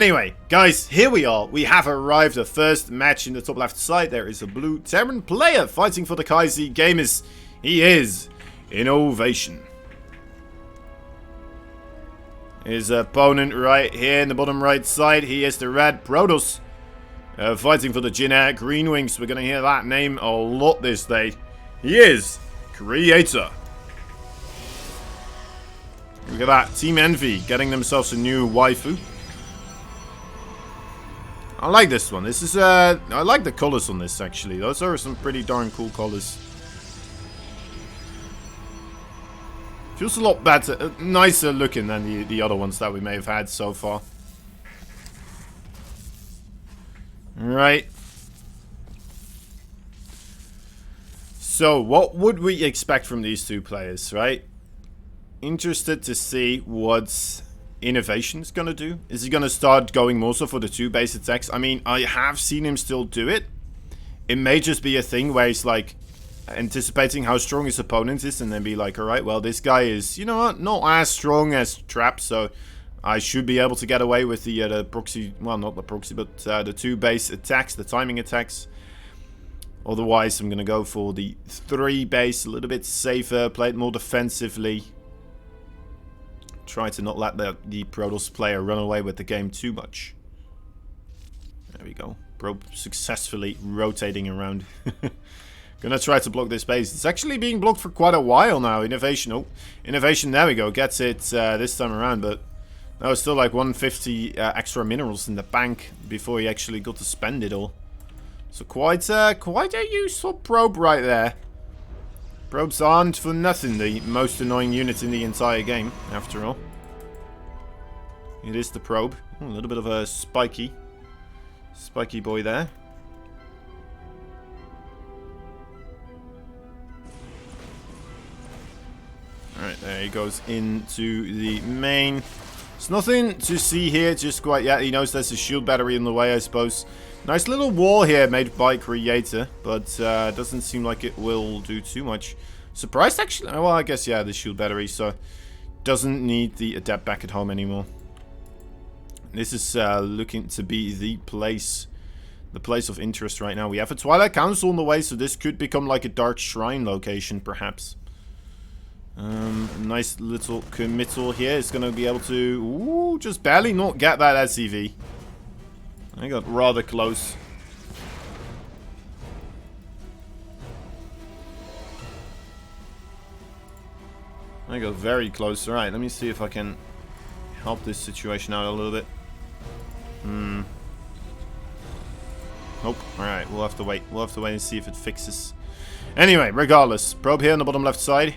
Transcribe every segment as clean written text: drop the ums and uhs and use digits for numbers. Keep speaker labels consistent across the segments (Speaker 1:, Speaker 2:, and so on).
Speaker 1: Anyway, guys, here we are. We have arrived. The first match in the top left side. There is a blue Terran player fighting for the Kaisi Gamers. He is Innovation. His opponent right here in the bottom right side. He is the red Protoss. Fighting for the Jin Green Wings. We're going to hear that name a lot this day. He is Creator. Look at that. Team Envy getting themselves a new waifu. I like this one. This is, I like the colors on this, actually. Those are some pretty darn cool colors. Feels a lot better, nicer looking than the other ones that we may have had so far. Right. So, what would we expect from these two players, right? Interested to see what Innovation's gonna do. Is he gonna start going more so for the 2 base attacks? I mean, I have seen him still do it. It may just be a thing where he's like anticipating how strong his opponent is and then be like, alright, well, this guy is, you know what, not as strong as Trap, so I should be able to get away with the proxy, well, not the proxy, but the 2 base attacks, the timing attacks. Otherwise, I'm gonna go for the 3 base, a little bit safer, play it more defensively. Try to not let the Protoss player run away with the game too much. There we go. Probe successfully rotating around. Gonna try to block this base. It's actually being blocked for quite a while now. Innovation. Oh, Innovation. There we go. Gets it this time around. But that was still like 150 extra minerals in the bank before he actually got to spend it all. So quite a useful probe right there. Probes aren't for nothing the most annoying unit in the entire game, after all. It is the probe. Ooh, a little bit of a spiky boy there. Alright, there he goes into the main. There's nothing to see here just quite yet. He knows there's a shield battery in the way, I suppose. Nice little wall here made by Creator, but doesn't seem like it will do too much. Surprised, actually. Well, I guess, yeah, the shield battery, so doesn't need the adept back at home anymore. This is looking to be the place of interest right now. We have a Twilight Council on the way, so this could become like a Dark Shrine location, perhaps. Nice little committal here. It's going to be able to, just barely not get that SCV. I got rather close. I got very close. Alright, let me see if I can help this situation out a little bit. Nope. Alright, we'll have to wait. We'll have to wait and see if it fixes. Anyway, regardless. Probe here on the bottom left side.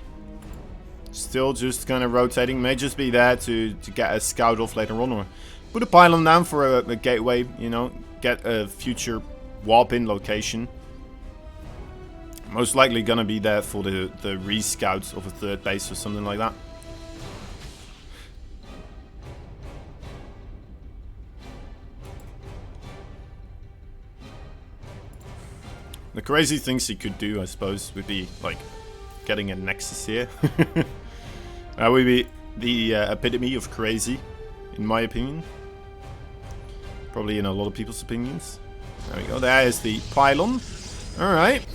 Speaker 1: Still just kind of rotating. May just be there to get a scout off later on, or put a pylon down for a gateway, you know, get a future warp-in location. Most likely gonna be there for the re-scout of a 3rd base or something like that. The crazy things he could do, I suppose, would be like getting a Nexus here. That would be the epitome of crazy, in my opinion. Probably in a lot of people's opinions. There we go. There is the pylon. Alright.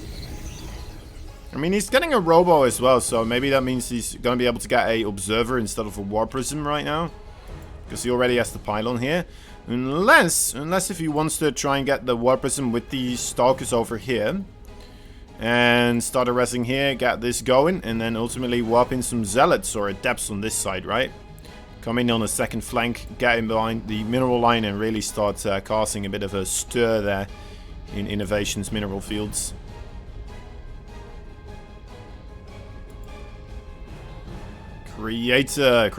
Speaker 1: I mean, he's getting a robo as well, so maybe that means he's going to be able to get a observer instead of a war prism right now. Because he already has the pylon here. Unless if he wants to try and get the war prism with the stalkers over here. And start a resing here, get this going, and then ultimately warp in some zealots or adepts on this side, right? Come in on a 2nd flank, get in behind the mineral line and really start casting a bit of a stir there in Innovation's mineral fields. Creator,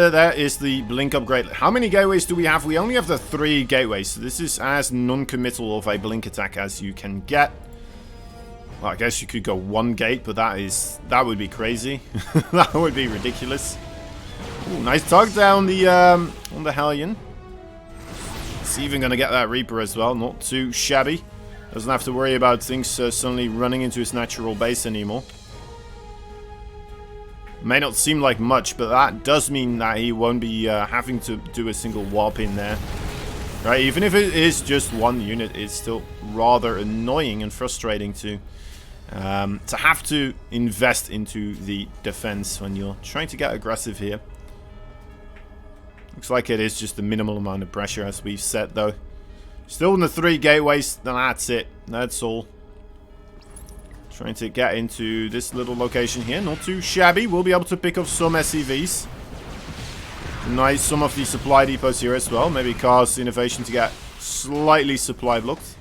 Speaker 1: that is the blink upgrade. How many gateways do we have? We only have the 3 gateways, so this is as non-committal of a blink attack as you can get. Well, I guess you could go 1 gate, but that would be crazy. That would be ridiculous. Ooh, nice tug down on the Hellion. It's even gonna get that Reaper as well. Not too shabby. Doesn't have to worry about things suddenly running into his natural base anymore. May not seem like much, but that does mean that he won't be having to do a single warp in there. Right, even if it is just one unit, it's still rather annoying and frustrating to have to invest into the defense when you're trying to get aggressive here. Looks like it is just the minimal amount of pressure, as we've said, though. Still in the 3 gateways, then that's it. That's all. Trying to get into this little location here. Not too shabby. We'll be able to pick up some SCVs. Nice, some of the supply depots here as well. Maybe cause innovation to get slightly supply blocked.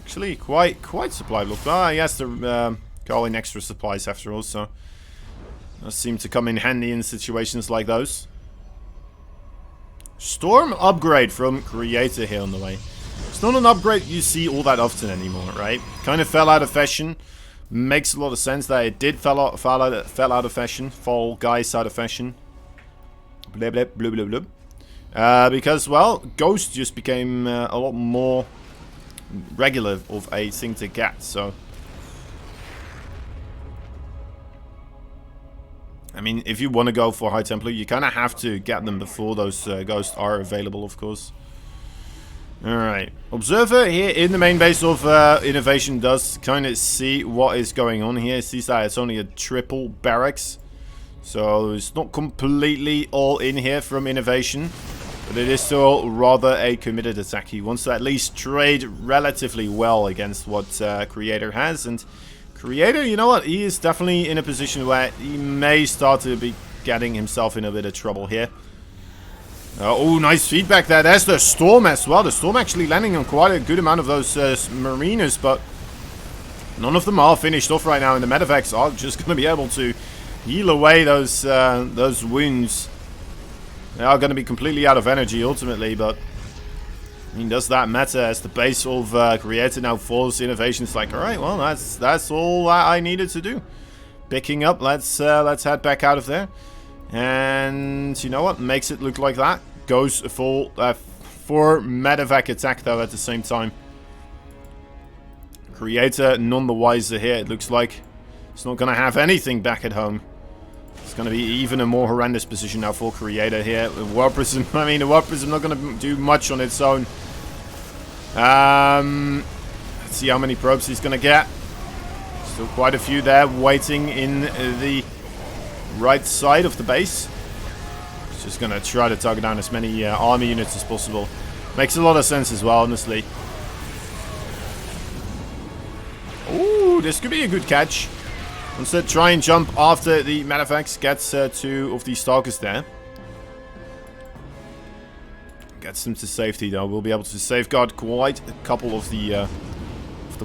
Speaker 1: Actually, quite supply blocked. Ah, yes, they're calling extra supplies after all, so does seem to come in handy in situations like those. Storm upgrade from Creator here on the way. It's not an upgrade you see all that often anymore, right? Kind of fell out of fashion. Makes a lot of sense that it did fell out of fashion. Fall Guys out of fashion. Blah blah blah blah blah. Because, well, Ghost just became a lot more regular of a thing to get, so I mean, if you want to go for High Templar, you kind of have to get them before those ghosts are available, of course. Alright. Observer here in the main base of Innovation does kind of see what is going on here. Sees that it's only a triple barracks. So it's not completely all in here from Innovation. But it is still rather a committed attack. He wants to at least trade relatively well against what Creator has. And Creator, you know what? He is definitely in a position where he may start to be getting himself in a bit of trouble here. Oh, nice feedback there. There's the Storm as well. The Storm actually landing on quite a good amount of those Mariners, but none of them are finished off right now. And the Medivacs are just going to be able to heal away those wounds. They are going to be completely out of energy ultimately, but I mean, does that matter as the base of Creator now falls? Innovation's like, all right, well, that's all I needed to do. Picking up, let's head back out of there. And you know what? Makes it look like that. Goes full for Medivac attack though at the same time. Creator none the wiser here. It looks like it's not going to have anything back at home. It's going to be even a more horrendous position now for Creator here. The Warp Prism, I mean, the Warp Prism not going to do much on its own. Let's see how many probes he's going to get. Still quite a few there waiting in the right side of the base. He's just going to try to target down as many army units as possible. Makes a lot of sense as well, honestly. Ooh, this could be a good catch. Instead, try and jump after the Medivacs. Gets 2 of the Stalkers there. Gets them to safety though. We'll be able to safeguard quite a couple of the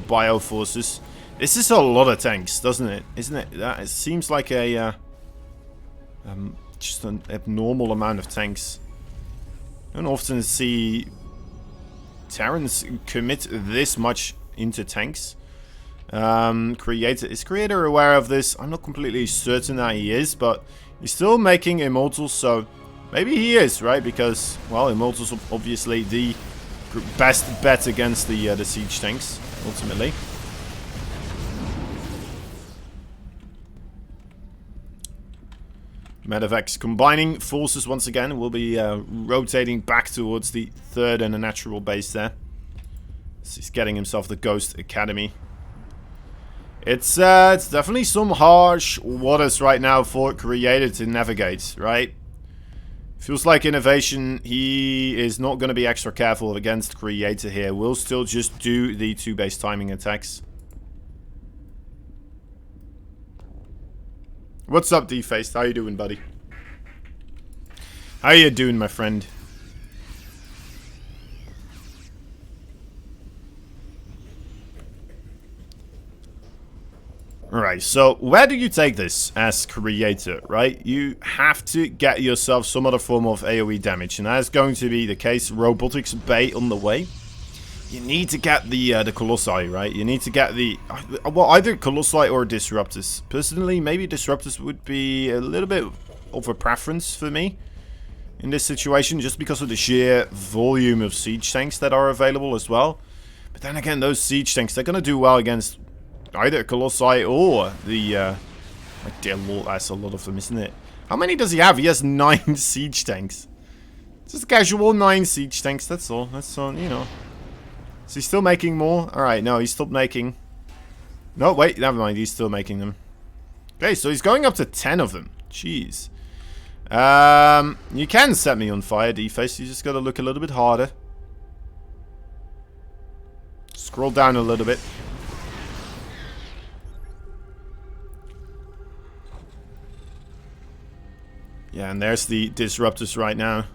Speaker 1: bio forces. This is a lot of tanks, doesn't it? Isn't it? It seems like a just an abnormal amount of tanks. I don't often see Terrans commit this much into tanks. Is Creator aware of this? I'm not completely certain that he is, but he's still making Immortals, so maybe he is, right? Because, well, Immortals are obviously the best bet against the siege tanks, ultimately. Medivacs combining forces once again. Will be rotating back towards the 3rd and a natural base there. So he's getting himself the Ghost Academy. It's definitely some harsh waters right now for Creator to navigate, right? Feels like Innovation, he is not going to be extra careful against Creator here. We'll still just do the 2 base timing attacks. What's up, D-Faced? How you doing, buddy? How you doing, my friend? Alright, so where do you take this as Creator, right? You have to get yourself some other form of AoE damage, and that is going to be the case. Robotics Bay on the way. You need to get the Colossi, right? You need to get the... well, either Colossi or Disruptors. Personally, maybe Disruptors would be a little bit of a preference for me in this situation, just because of the sheer volume of siege tanks that are available as well. But then again, those siege tanks, they're going to do well against either Colossi or the... my dear lord, that's a lot of them, isn't it? How many does he have? He has 9 siege tanks. Just casual 9 siege tanks, that's all. That's all, you know. Is he still making more? Alright, no, he stopped making. No, wait, never mind, he's still making them. Okay, so he's going up to 10 of them. Jeez. You can set me on fire, D-Face. You just gotta look a little bit harder. Scroll down a little bit. Yeah, and there's the disruptors right now.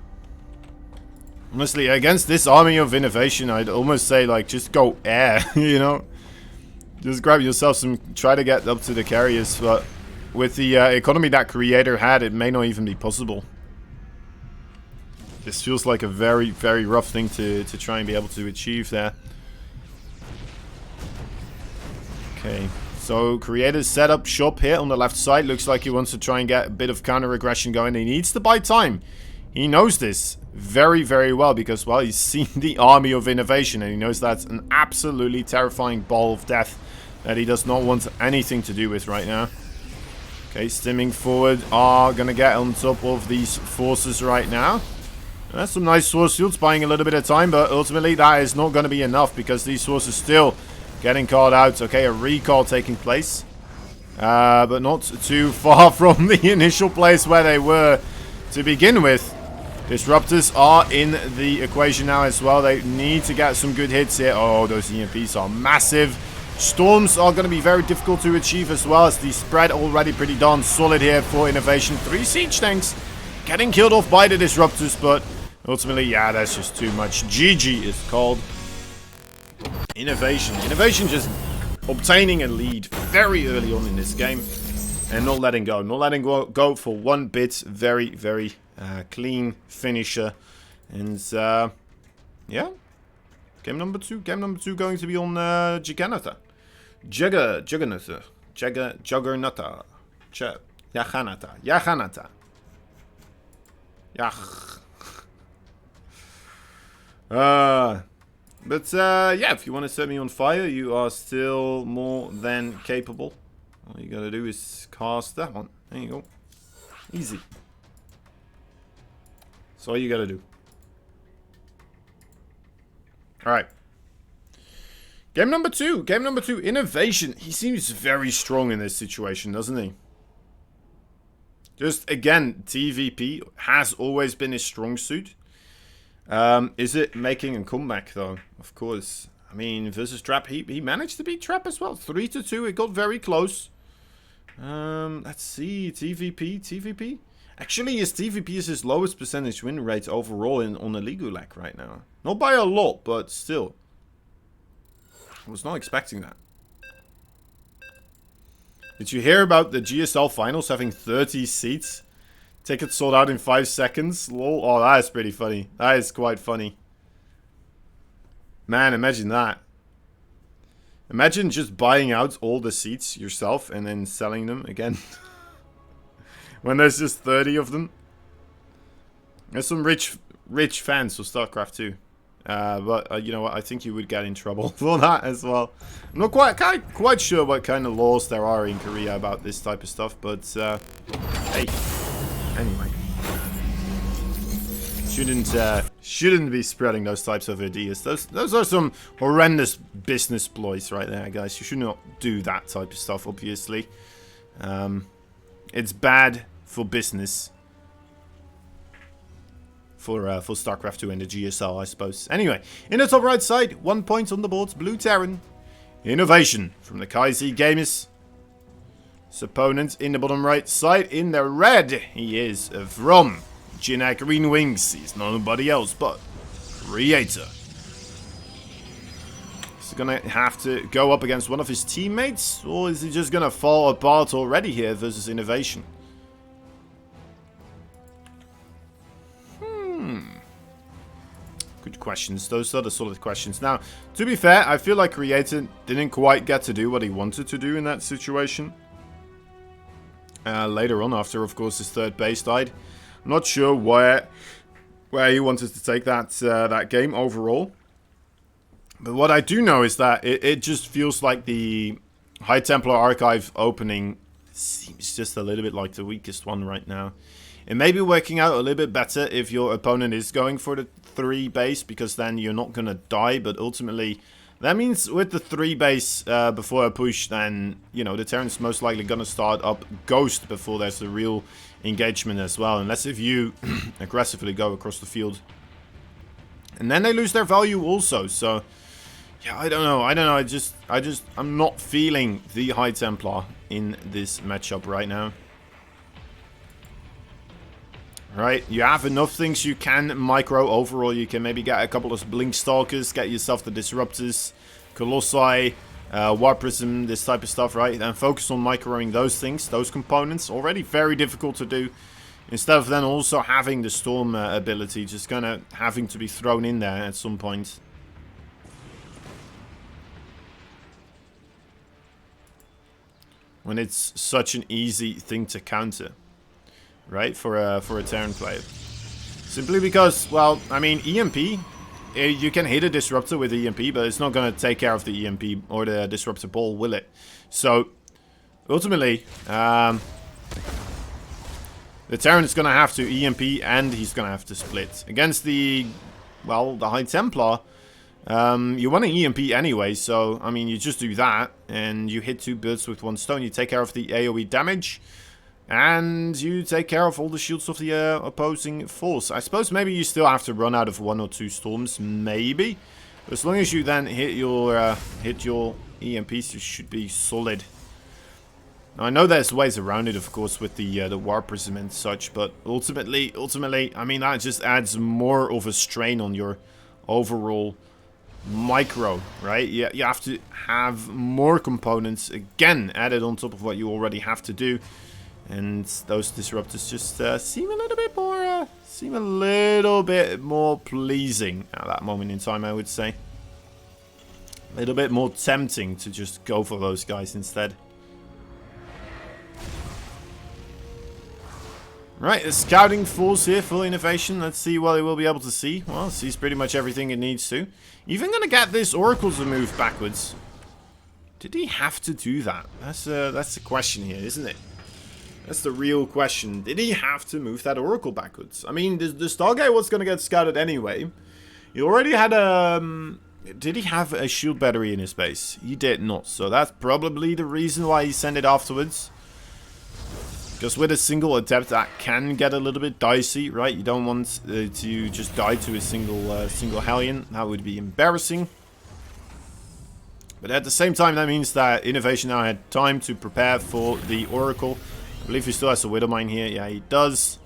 Speaker 1: Honestly, against this army of innovation, I'd almost say, like, just go air, you know? Just grab yourself some, try to get up to the carriers, but with the economy that Creator had, it may not even be possible. This feels like a very, very rough thing to try and be able to achieve there. Okay, so Creator's set up shop here on the left side. Looks like he wants to try and get a bit of counter-aggression going. He needs to buy time. He knows this very, very well because, well, he's seen the army of innovation and he knows that's an absolutely terrifying ball of death that he does not want anything to do with right now. Okay, stimming forward are going to get on top of these forces right now. That's some nice source fields, buying a little bit of time, but ultimately that is not going to be enough because these forces still getting called out. Okay, a recall taking place. But not too far from the initial place where they were to begin with. Disruptors are in the equation now as well. They need to get some good hits here. Oh, those EMPs are massive. Storms are going to be very difficult to achieve as well, as the spread already pretty darn solid here for innovation. 3 siege tanks getting killed off by the disruptors, but ultimately, yeah, that's just too much. GG is called. Innovation just obtaining a lead very early on in this game and not letting go. Not letting go for one bit. Very, very clean finisher. And yeah, game number 2. Game number 2 going to be on Juggernaut. Juggernaut. Yahanata. Yach. But yeah, if you want to set me on fire, you are still more than capable. All you gotta do is cast that one. There you go. Easy. That's all you gotta do. Alright. Game number 2. Game number 2. Innovation. He seems very strong in this situation, doesn't he? Just, again, TVP has always been his strong suit. Is it making a comeback, though? Of course. I mean, versus Trap, he managed to beat Trap as well. 3-2. It got very close. Let's see. TVP. Actually, his TVP is his lowest percentage win rate overall on the League right now. Not by a lot, but still. I was not expecting that. Did you hear about the GSL finals having 30 seats? Tickets sold out in 5 seconds? Lol. Oh, that is pretty funny. That is quite funny. Man, imagine that. Imagine just buying out all the seats yourself and then selling them again. When there's just 30 of them. There's some rich fans of StarCraft II. But you know what? I think you would get in trouble for that as well. I'm not quite sure what kind of laws there are in Korea about this type of stuff, but hey, anyway, shouldn't be spreading those types of ideas. Those are some horrendous business ploys right there, guys. You should not do that type of stuff. Obviously, it's bad for business. For StarCraft 2 and the GSL, I suppose. Anyway, in the top right side, 1 point on the board, Blue Terran. Innovation from the KZ Gamers. His opponent in the bottom right side, in the red, he is from Jinak Green Wings. He's nobody else but Creator. Is he gonna have to go up against one of his teammates? Or is he just gonna fall apart already here versus Innovation? Good questions. Those are the solid questions. Now, to be fair, I feel like Creator didn't quite get to do what he wanted to do in that situation. Later on, after, of course, his third base died. I'm not sure where he wanted to take that game overall. But what I do know is that it just feels like the High Templar Archive opening seems just a little bit like the weakest one right now. It may be working out a little bit better if your opponent is going for the 3 base, because then you're not going to die. But ultimately, that means with the 3 base before a push, then, you know, the Terran's most likely going to start up Ghost before there's a real engagement as well. Unless if you aggressively go across the field. And then they lose their value also, so... Yeah, I don't know. I'm not feeling the High Templar in this matchup right now. Right, you have enough things you can micro overall. You can maybe get a couple of Blink Stalkers, get yourself the Disruptors, Colossi, War Prism, this type of stuff, right? And focus on microing those things, those components. Already very difficult to do. Instead of then also having the Storm ability, just kind of having to be thrown in there at some point. When it's such an easy thing to counter, right, for a Terran player. Simply because, well, I mean, EMP, you can hit a Disruptor with EMP, but it's not going to take care of the EMP or the Disruptor ball, will it? So, ultimately, the Terran is going to have to EMP, and he's going to have to split. Against the, well, the High Templar, you want an EMP anyway, so, I mean, you just do that, and you hit 2 birds with 1 stone. You take care of the AoE damage, and you take care of all the shields of the opposing force. I suppose maybe you still have to run out of 1 or 2 storms, maybe. But as long as you then hit your EMPs, you should be solid. Now, I know there's ways around it, of course, with the War Prism and such, but ultimately, I mean, that just adds more of a strain on your overall micro, right? You have to have more components again added on top of what you already have to do, and those Disruptors just seem a little bit more pleasing at that moment in time, I would say. A little bit more tempting to just go for those guys instead. Right, the scouting force here, full innovation. Let's see what it will be able to see. Well, it sees pretty much everything it needs to. Even gonna get this Oracle to move backwards. Did he have to do that? That's the question here, isn't it? That's the real question. Did he have to move that Oracle backwards? I mean, the Stargate was gonna get scouted anyway. He already had a... did he have a shield battery in his base? He did not. So that's probably the reason why he sent it afterwards. Because with a single adept, that can get a little bit dicey, right? You don't want to just die to a single Hellion. That would be embarrassing. But at the same time, that means that Innovation now had time to prepare for the Oracle. I believe he still has a Widowmine here. Yeah, he does.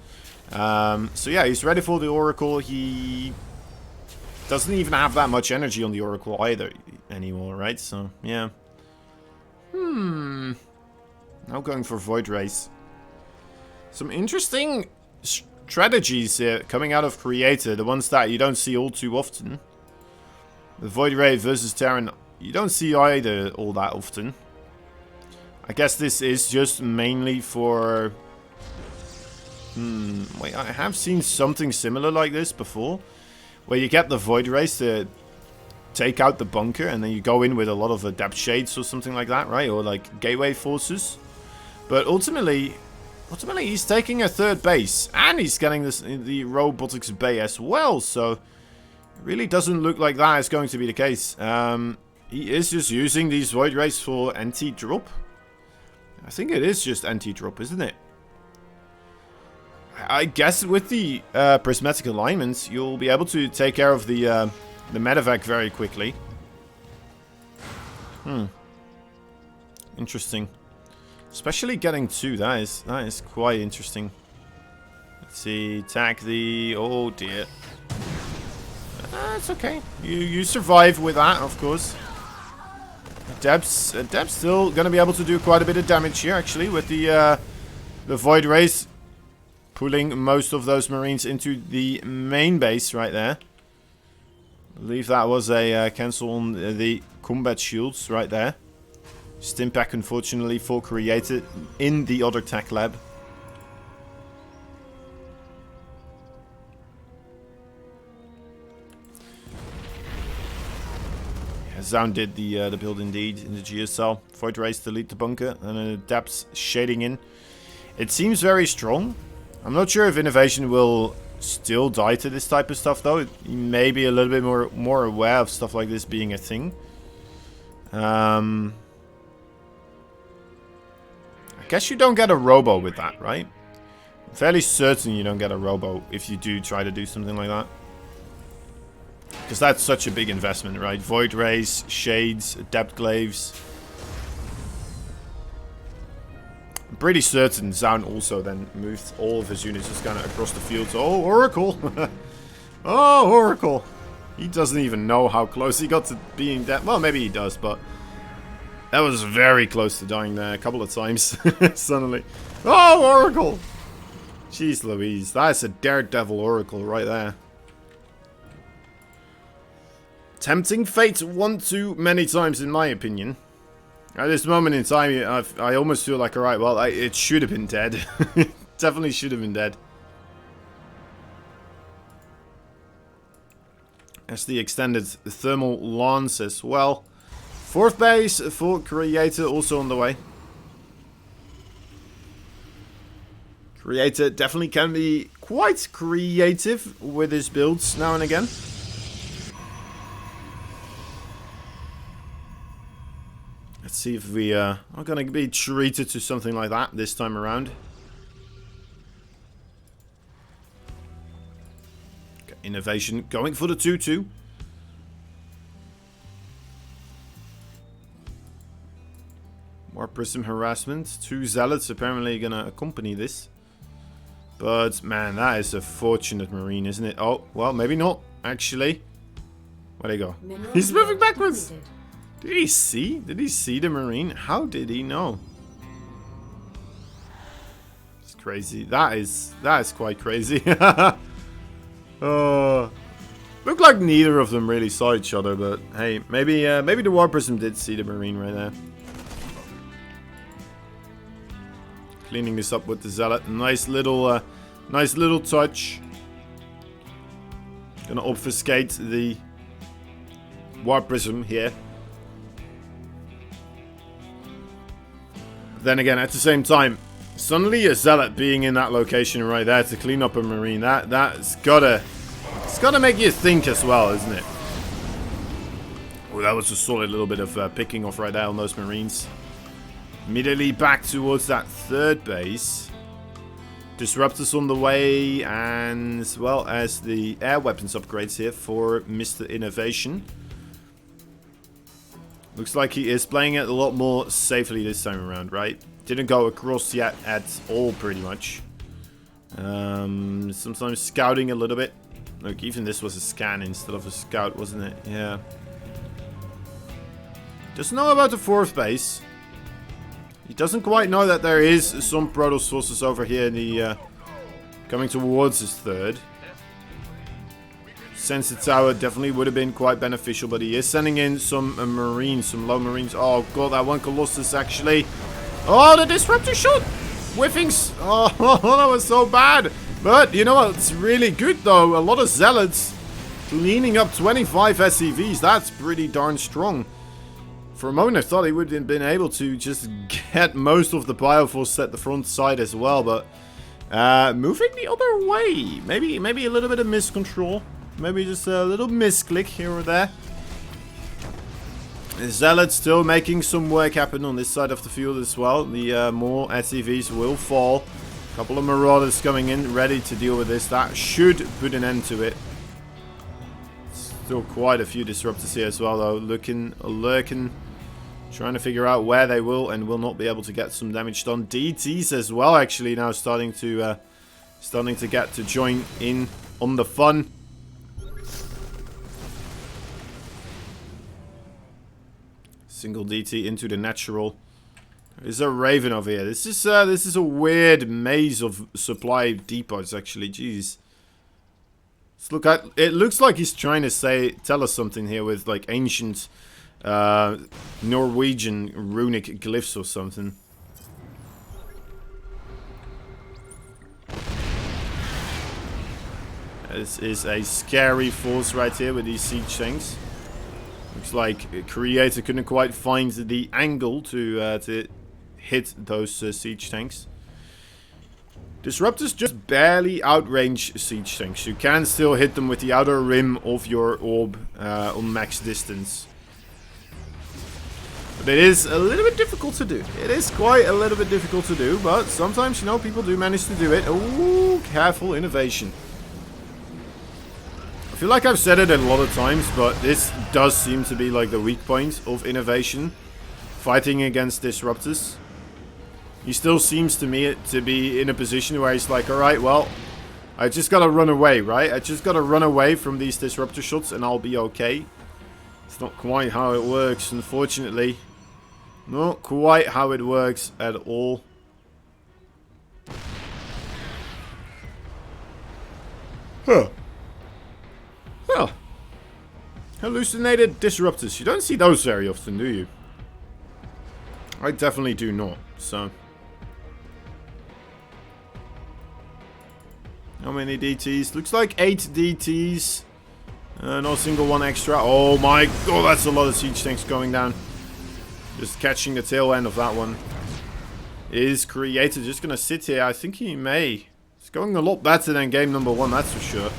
Speaker 1: So yeah, he's ready for the Oracle. He doesn't even have that much energy on the Oracle either anymore, right? So, yeah. Now going for Void Race. Some interesting strategies here coming out of Creator, the ones that you don't see all too often. The Void Ray versus Terran, you don't see either all that often. I guess this is just mainly for... wait, I have seen something similar like this before, where you get the Void Rays to take out the bunker, and then you go in with a lot of Adept Shades or something like that, right? Or like Gateway Forces. But ultimately he's taking a 3rd base, and he's getting the Robotics Bay as well, so it really doesn't look like that is going to be the case. He is just using these Void Rays for anti-drop. I think it is just anti-drop, isn't it? I guess with the Prismatic Alignments, you'll be able to take care of the medevac very quickly. Interesting. Especially getting 2, that is quite interesting. Let's see, attack the... oh dear. It's okay. You survive with that, of course. Adept's still gonna be able to do quite a bit of damage here, actually, with the Void Rays pulling most of those Marines into the main base right there. I believe that was a cancel on the combat shields right there. Stimpack, unfortunately, for Created in the other tech lab. Yeah, Zound did the build indeed in the GSL. Void Rays to lead the bunker, and Adepts shading in. It seems very strong. I'm not sure if innovation will still die to this type of stuff, though. It may be a little bit more aware of stuff like this being a thing. I guess you don't get a robo with that, right? I'm fairly certain you don't get a robo if you do try to do something like that. Because that's such a big investment, right? Void Rays, Shades, Adept Glaives. I'm pretty certain Zaun also then moved all of his units just kind of across the field. So, oh, Oracle! Oh, Oracle! He doesn't even know how close he got to being dead. Well, maybe he does, but that was very close to dying there a couple of times. Suddenly. Oh, Oracle! Jeez Louise, that's a daredevil Oracle right there. Tempting fate one too many times, in my opinion. At this moment in time, I almost feel like, alright, well, it should have been dead. Definitely should have been dead. That's the extended thermal lance as well. Fourth base for Creator also on the way. Creator definitely can be quite creative with his builds now and again. Let's see if we are going to be treated to something like that this time around. Okay, innovation going for the 2-2. More Prism harassment. 2 Zealots apparently going to accompany this. But, man, that is a fortunate Marine, isn't it? Oh, well, maybe not, actually. Where'd he go? He's moving backwards! Did he see? Did he see the Marine? How did he know? It's crazy. That is quite crazy. Looked like neither of them really saw each other, but hey, maybe the War Prism did see the Marine right there. Cleaning this up with the Zealot. Nice little touch. Gonna obfuscate the War Prism here. Then again, at the same time, suddenly a Zealot being in that location right there to clean up a Marine, it's gotta make you think as well, isn't it? Oh, that was a solid little bit of picking off right there on those Marines. Immediately back towards that third base. Disruptors on the way, and as well as the air weapons upgrades here for Mr. Innovation. Looks like he is playing it a lot more safely this time around, right? Didn't go across yet at all, pretty much. Sometimes scouting a little bit. Look, even this was a scan instead of a scout, wasn't it? Yeah. Doesn't know about the fourth base. He doesn't quite know that there is some Protoss forces over here in the coming towards his third. Sensor tower definitely would have been quite beneficial, but he is sending in some Marines, some low Marines. Oh god, that one Colossus actually. Oh, the disruptor shot! Whiffings! Oh, that was so bad. But you know what's really good though? A lot of Zealots cleaning up 25 SCVs. That's pretty darn strong. For a moment I thought he would have been able to just get most of the Bioforce at the front side as well, but moving the other way. Maybe a little bit of miscontrol. Maybe just a little misclick here or there. Zealot still making some work happen on this side of the field as well. The more SCVs will fall. A couple of Marauders coming in, ready to deal with this. That should put an end to it. Still quite a few Disruptors here as well, though. Lurking. Trying to figure out where they will and will not be able to get some damage done. DTs as well, actually, now starting to get to join in on the fun. Single DT into the natural. There's a Raven over here. This is a weird maze of supply depots, actually. Jeez. Let's look at. It looks like he's trying to tell us something here with like ancient Norwegian runic glyphs or something. This is a scary force right here with these siege tanks. Looks like Creator couldn't quite find the angle to hit those siege tanks. Disruptors just barely outrange siege tanks. You can still hit them with the outer rim of your orb on max distance. But it is a little bit difficult to do. It is quite a little bit difficult to do, but sometimes, you know, people do manage to do it. Ooh, careful innovation. I feel like I've said it a lot of times, but this does seem to be like the weak point of innovation. Fighting against disruptors. He still seems to me to be in a position where he's like, alright, well, I just gotta run away, right? I just gotta run away from these disruptor shots and I'll be okay. It's not quite how it works, unfortunately. Not quite how it works at all. Huh. Well. Hallucinated disruptors. You don't see those very often, do you? I definitely do not, so... How many DTs? Looks like 8 DTs. No single one extra. Oh my god, that's a lot of siege tanks going down. Just catching the tail end of that one. Is Creator just gonna sit here? I think he may. It's going a lot better than game number 1, that's for sure.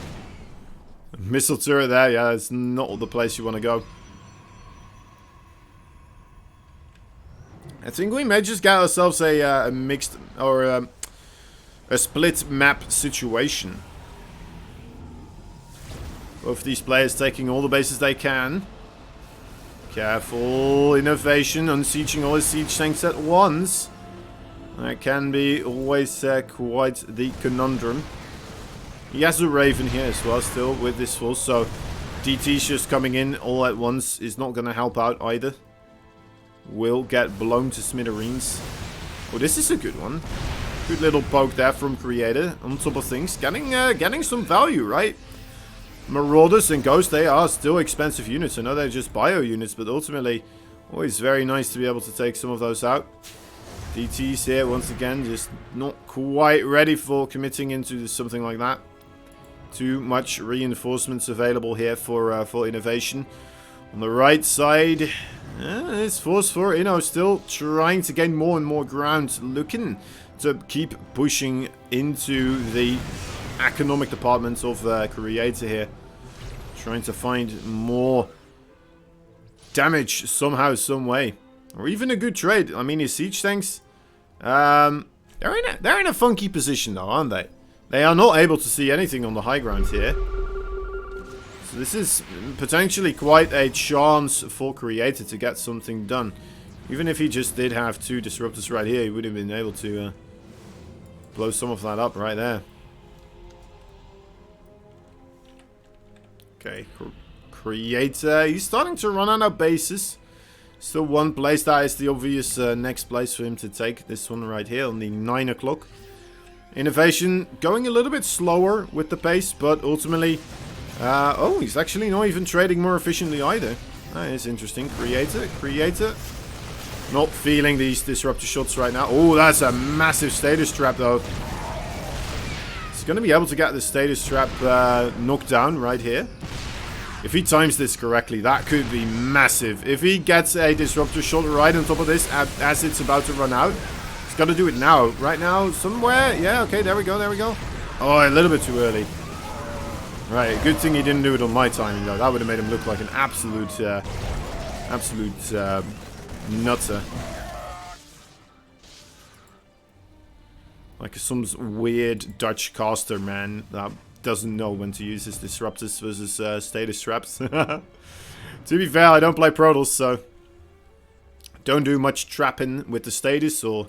Speaker 1: Missile turret there, yeah, it's not the place you want to go. I think we may just get ourselves a mixed, or a split map situation. Both these players taking all the bases they can. Careful innovation, unsieging all his siege tanks at once. That can be always quite the conundrum. He has a Raven here as well still with this force, so DT's just coming in all at once is not going to help out either. Will get blown to smithereens. Oh, this is a good one. Good little poke there from Creator on top of things. Getting some value, right? Marauders and Ghosts, they are still expensive units. I know they're just bio units, but ultimately, always very nice to be able to take some of those out. DT's here, once again, just not quite ready for committing into something like that. Too much reinforcements available here for innovation. On the right side, this force for Inno still trying to gain more and more ground, looking to keep pushing into the economic department of Creator here. Trying to find more damage somehow, some way. Or even a good trade. I mean, his siege tanks, they're in a funky position though, aren't they? They are not able to see anything on the high ground here. So this is potentially quite a chance for Creator to get something done. Even if he just did have 2 disruptors right here, he would have been able to blow some of that up right there. Okay, Creator, he's starting to run out of bases. Still one place, that is the obvious next place for him to take. This one right here on the 9 o'clock. Innovation going a little bit slower with the pace, but ultimately... oh, he's actually not even trading more efficiently either. That is interesting. Creator. Not feeling these disruptor shots right now. Oh, that's a massive status trap though. He's going to be able to get the status trap knocked down right here. If he times this correctly, that could be massive. If he gets a disruptor shot right on top of this as it's about to run out, he's got to do it now. Right now, somewhere. Yeah, okay, there we go, there we go. Oh, a little bit too early. Right, good thing he didn't do it on my timing though. That would have made him look like an absolute nutter. Like some weird Dutch caster man that doesn't know when to use his disruptors versus status traps. To be fair, I don't play Protoss, so don't do much trapping with the status or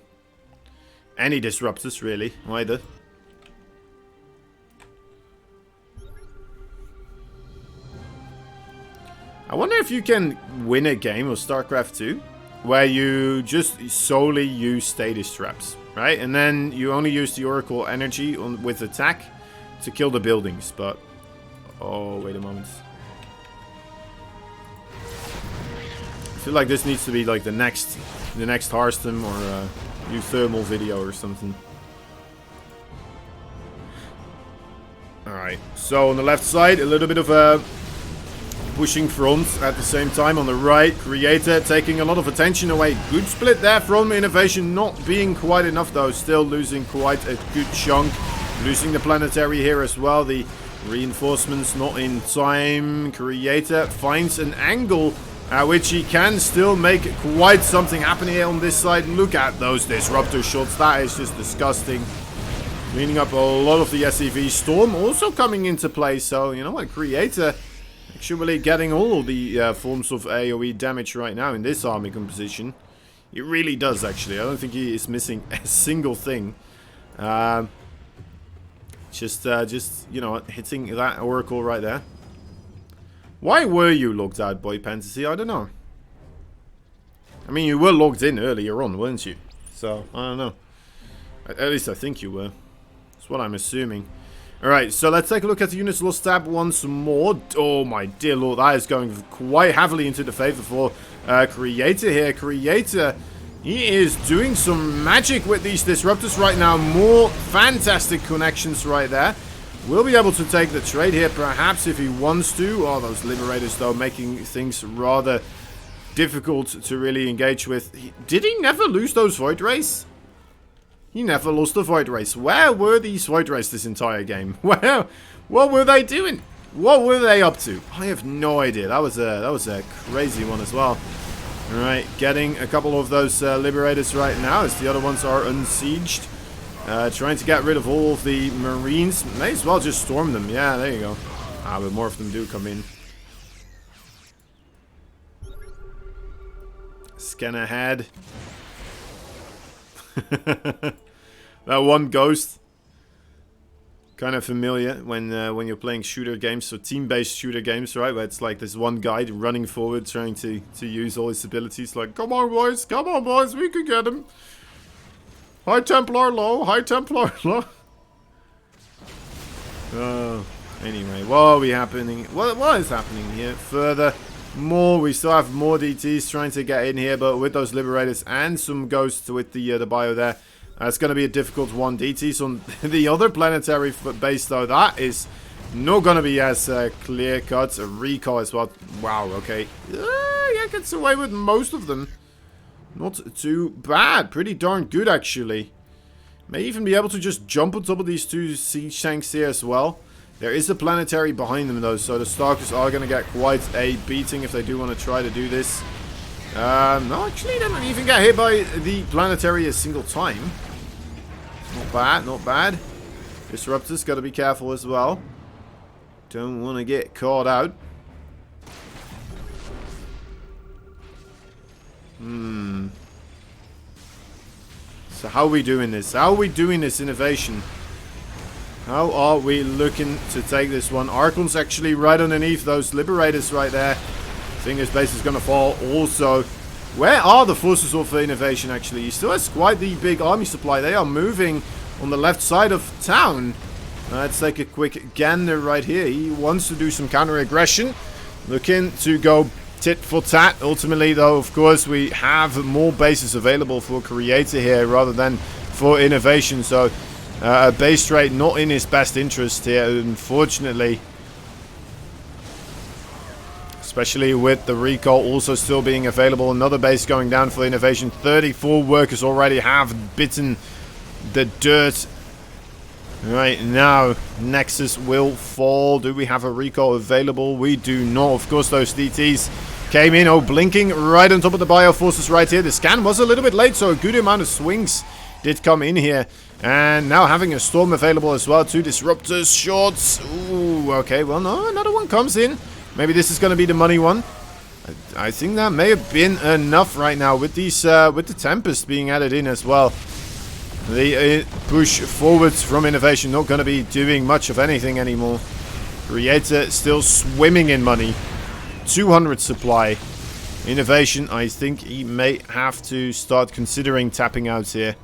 Speaker 1: any disruptors really either. I wonder if you can win a game of StarCraft II where you just solely use status traps, right? And then you only use the Oracle energy with attack to kill the buildings, but... Oh, wait a moment. I feel like this needs to be like the next Hearthstone or new thermal video or something. Alright, so on the left side, a little bit of a pushing front at the same time on the right. Creator taking a lot of attention away. Good split there from Innovation, not being quite enough though. Still losing quite a good chunk. Losing the planetary here as well. The reinforcements not in time. Creator finds an angle at which he can still make quite something happen here on this side. Look at those disruptor shots. That is just disgusting. Cleaning up a lot of the SCV. Storm also coming into play. So, you know what? Creator actually getting all the forms of AoE damage right now in this army composition. He really does, actually. I don't think he is missing a single thing. Just you know, hitting that Oracle right there. Why were you logged out, Boy Fantasy? I don't know. I mean, you were logged in earlier on, weren't you? So, I don't know. At least I think you were. That's what I'm assuming. Alright, so let's take a look at the units lost tab once more. Oh my dear lord, that is going quite heavily into the favor for Creator here. Creator, he is doing some magic with these disruptors right now. More fantastic connections right there. Will be able to take the trade here, perhaps, if he wants to. Oh, those Liberators, though, making things rather difficult to really engage with. Did he never lose those Void Rays? He never lost the Void Race. Where were these Void Rays this entire game? Where? What were they doing? What were they up to? I have no idea. That was a crazy one as well. Alright, getting a couple of those Liberators right now as the other ones are unsieged. Trying to get rid of all of the Marines. May as well just storm them. Yeah, there you go. Ah, but more of them do come in. Scan ahead. That one ghost. Kind of familiar when you're playing shooter games, so team-based shooter games, right? Where it's like this one guy running forward, trying to use all his abilities. Like, come on, boys, we can get him. High Templar low, High Templar low. Anyway, what are we happening? What is happening here? Further, more. We still have more DTs trying to get in here, but with those Liberators and some ghosts with the bio there, it's going to be a difficult one. DTs on the other planetary base, though, that is not going to be as clear cut. A recall as well. Wow. Okay. Yeah, gets away with most of them. Not too bad. Pretty darn good, actually. May even be able to just jump on top of these two siege tanks here as well. There is a planetary behind them, though, so the Stalkers are going to get quite a beating if they do want to try to do this. No, actually, they don't even get hit by the planetary a single time. Not bad, not bad. Disruptors, got to be careful as well. Don't want to get caught out. So how are we doing this? How are we doing this, Innovation? How are we looking to take this one? Archon's actually right underneath those Liberators right there. Finger's base is going to fall also. Where are the forces of Innovation, actually? He still has quite the big army supply. They are moving on the left side of town. Let's take a quick gander right here. He wants to do some counter-aggression. Looking to go tit for tat. Ultimately, though, of course, we have more bases available for Creator here rather than for Innovation. So, a base rate not in his best interest here, unfortunately. Especially with the recall also still being available. Another base going down for Innovation. 34 workers already have bitten the dirt. Right now, Nexus will fall. Do we have a recall available? We do not. Of course, those DTs came in. Oh, blinking right on top of the bio forces right here. The scan was a little bit late, so a good amount of swings did come in here. And now having a storm available as well. 2 disruptors, shots. Ooh, okay. Well, no, another one comes in. Maybe this is going to be the money one. I think that may have been enough right now with these, with the Tempest being added in as well. The push forwards from Innovation not going to be doing much of anything anymore. Creator still swimming in money. 200 supply. Innovation, I think he may have to start considering tapping out here.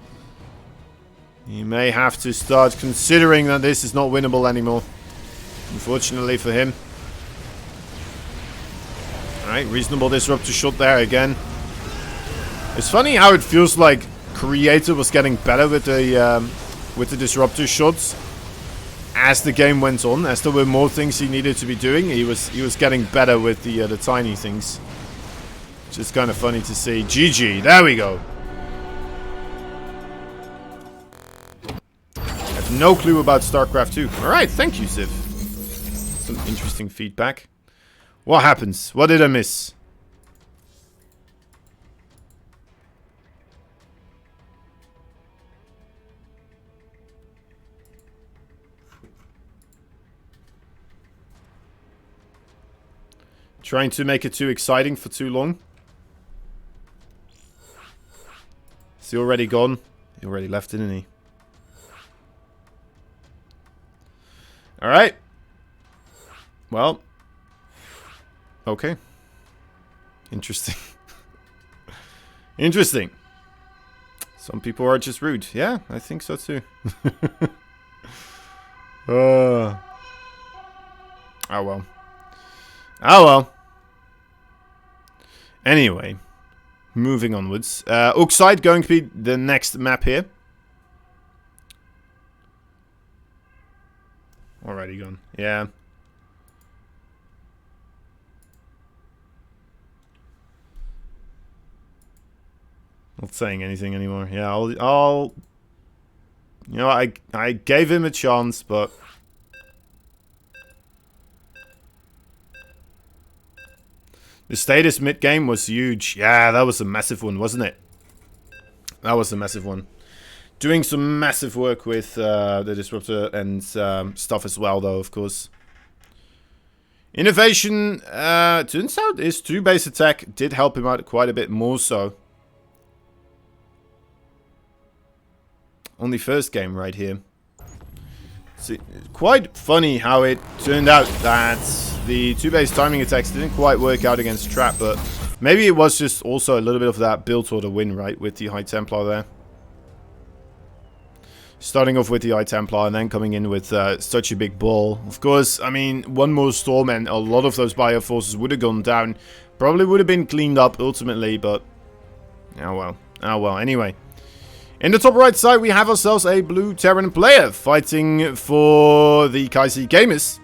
Speaker 1: He may have to start considering that this is not winnable anymore. Unfortunately for him. Alright, reasonable disruptor shot there again. It's funny how it feels like Creator was getting better with the disruptor shots as the game went on, as there were more things he needed to be doing, he was getting better with the tiny things. Just kind of funny to see. GG, there we go. I have no clue about StarCraft II. Alright, thank you, Ziv. Some interesting feedback. What happens? What did I miss? Trying to make it too exciting for too long. Is he already gone? He already left, didn't he? Alright. Well. Okay. Interesting. Interesting. Some people are just rude. Yeah, I think so too. Oh well. Oh well. Anyway. Moving onwards. Oakside going to be the next map here. Already gone. Yeah. Not saying anything anymore. Yeah, I'll you know, I gave him a chance, but the status mid-game was huge. Yeah, that was a massive one, wasn't it? That was a massive one. Doing some massive work with the Disruptor and stuff as well, though, of course. Innovation, turns out his 2-base attack did help him out quite a bit more so. On the first game right here. It's quite funny how it turned out that the 2-base timing attacks didn't quite work out against Trap, but maybe it was just also a little bit of that build order win, right, with the High Templar there. Starting off with the High Templar and then coming in with such a big ball. Of course, I mean, one more storm and a lot of those bio forces would have gone down. Probably would have been cleaned up ultimately, but oh well. Oh well, anyway. In the top right side, we have ourselves a blue Terran player fighting for the Kaisi Gamers.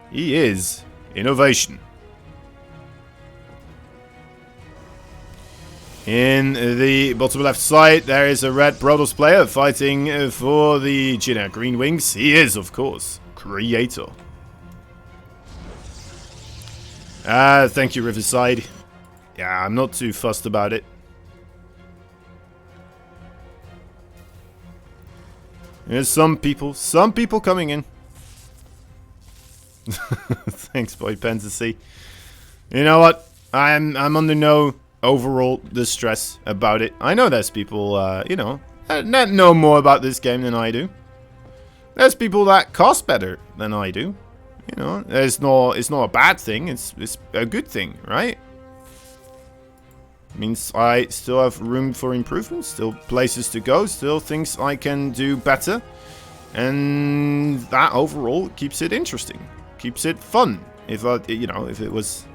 Speaker 1: He is Innovation. In the bottom left side, there is a red Protoss player fighting for the Jina Green Wings. He is, of course, Creator. Thank you, Riverside. Yeah, I'm not too fussed about it. There's some people coming in. Thanks, Boy Fantasy. You know what? I'm under no overall distress about it. I know there's people, you know, that know more about this game than I do. There's people that cost better than I do. You know, it's not a bad thing. It's a good thing, right? Means I still have room for improvement, still places to go, still things I can do better, and that overall keeps it interesting, keeps it fun. If you know, if it was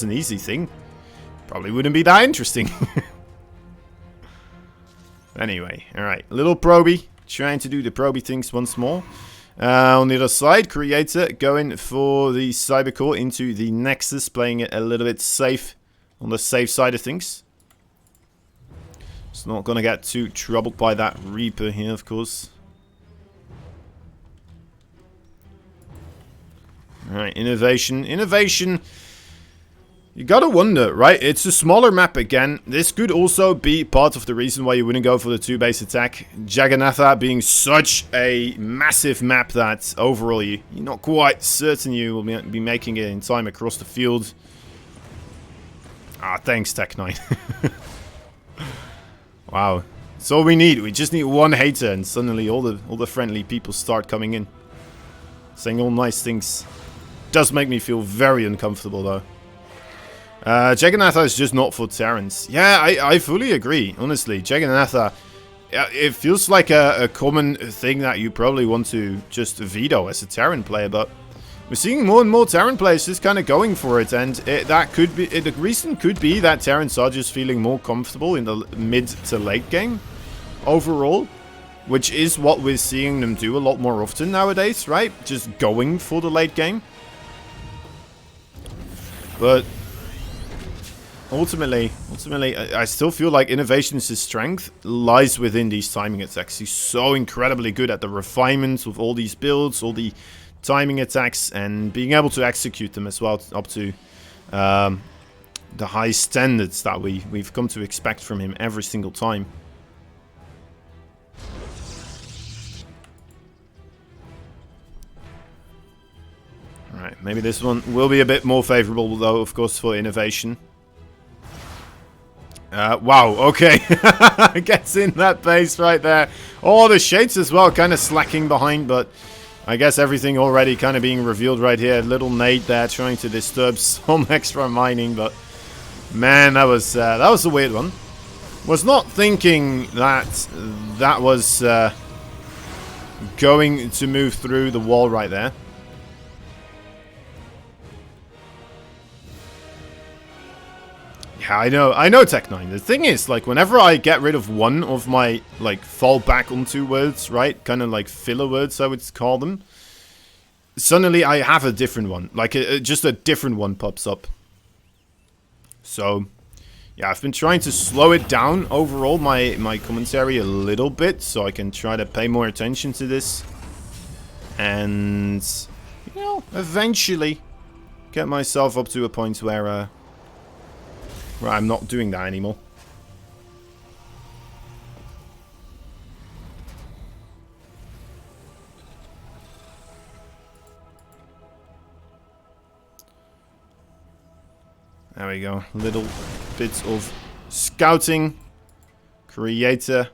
Speaker 1: an easy thing, probably wouldn't be that interesting. Anyway, all right, little Proby trying to do the Proby things once more. On the other side, Creator going for the Cybercore into the Nexus, playing it a little bit safe. On the safe side of things. It's not going to get too troubled by that Reaper here, of course. Alright, Innovation. Innovation. You gotta wonder, right? It's a smaller map again. This could also be part of the reason why you wouldn't go for the 2-base attack. Jagannatha being such a massive map that overall you're not quite certain you will be making it in time across the field. Ah, thanks, Tech9. Wow. That's all we need. We just need one hater and suddenly all the friendly people start coming in. Saying all nice things. Does make me feel very uncomfortable, though. Jagannatha is just not for Terrans. Yeah, I fully agree, honestly. Jagannatha, it feels like a common thing that you probably want to just veto as a Terran player, but we're seeing more and more Terran players just kind of going for it, and that could be the reason. Could be that Terrans are just feeling more comfortable in the mid to late game overall. which is what we're seeing them do a lot more often nowadays, right? Just going for the late game. But ultimately, I still feel like Innovation's strength lies within these timing attacks. He's so incredibly good at the refinements of all these builds, all the timing attacks, and being able to execute them as well up to the high standards that we've come to expect from him every single time. Alright, maybe this one will be a bit more favorable though, of course, for Innovation. Wow, okay. Gets in that base right there. Oh, the Shades as well, kind of slacking behind, but I guess everything already kind of being revealed right here. Little Nate there trying to disturb some extra mining, but man, that was a weird one. Was not thinking that that was going to move through the wall right there. Yeah, I know Tech9. The thing is, like, whenever I get rid of one of my, like, fall back onto words, right? Kind of like filler words, I would call them. Suddenly, I have a different one. Like, just a different one pops up. So, yeah, I've been trying to slow it down overall, my commentary a little bit, so I can try to pay more attention to this. And, you know, eventually get myself up to a point where I'm not doing that anymore. There we go. Little bits of scouting. Creator.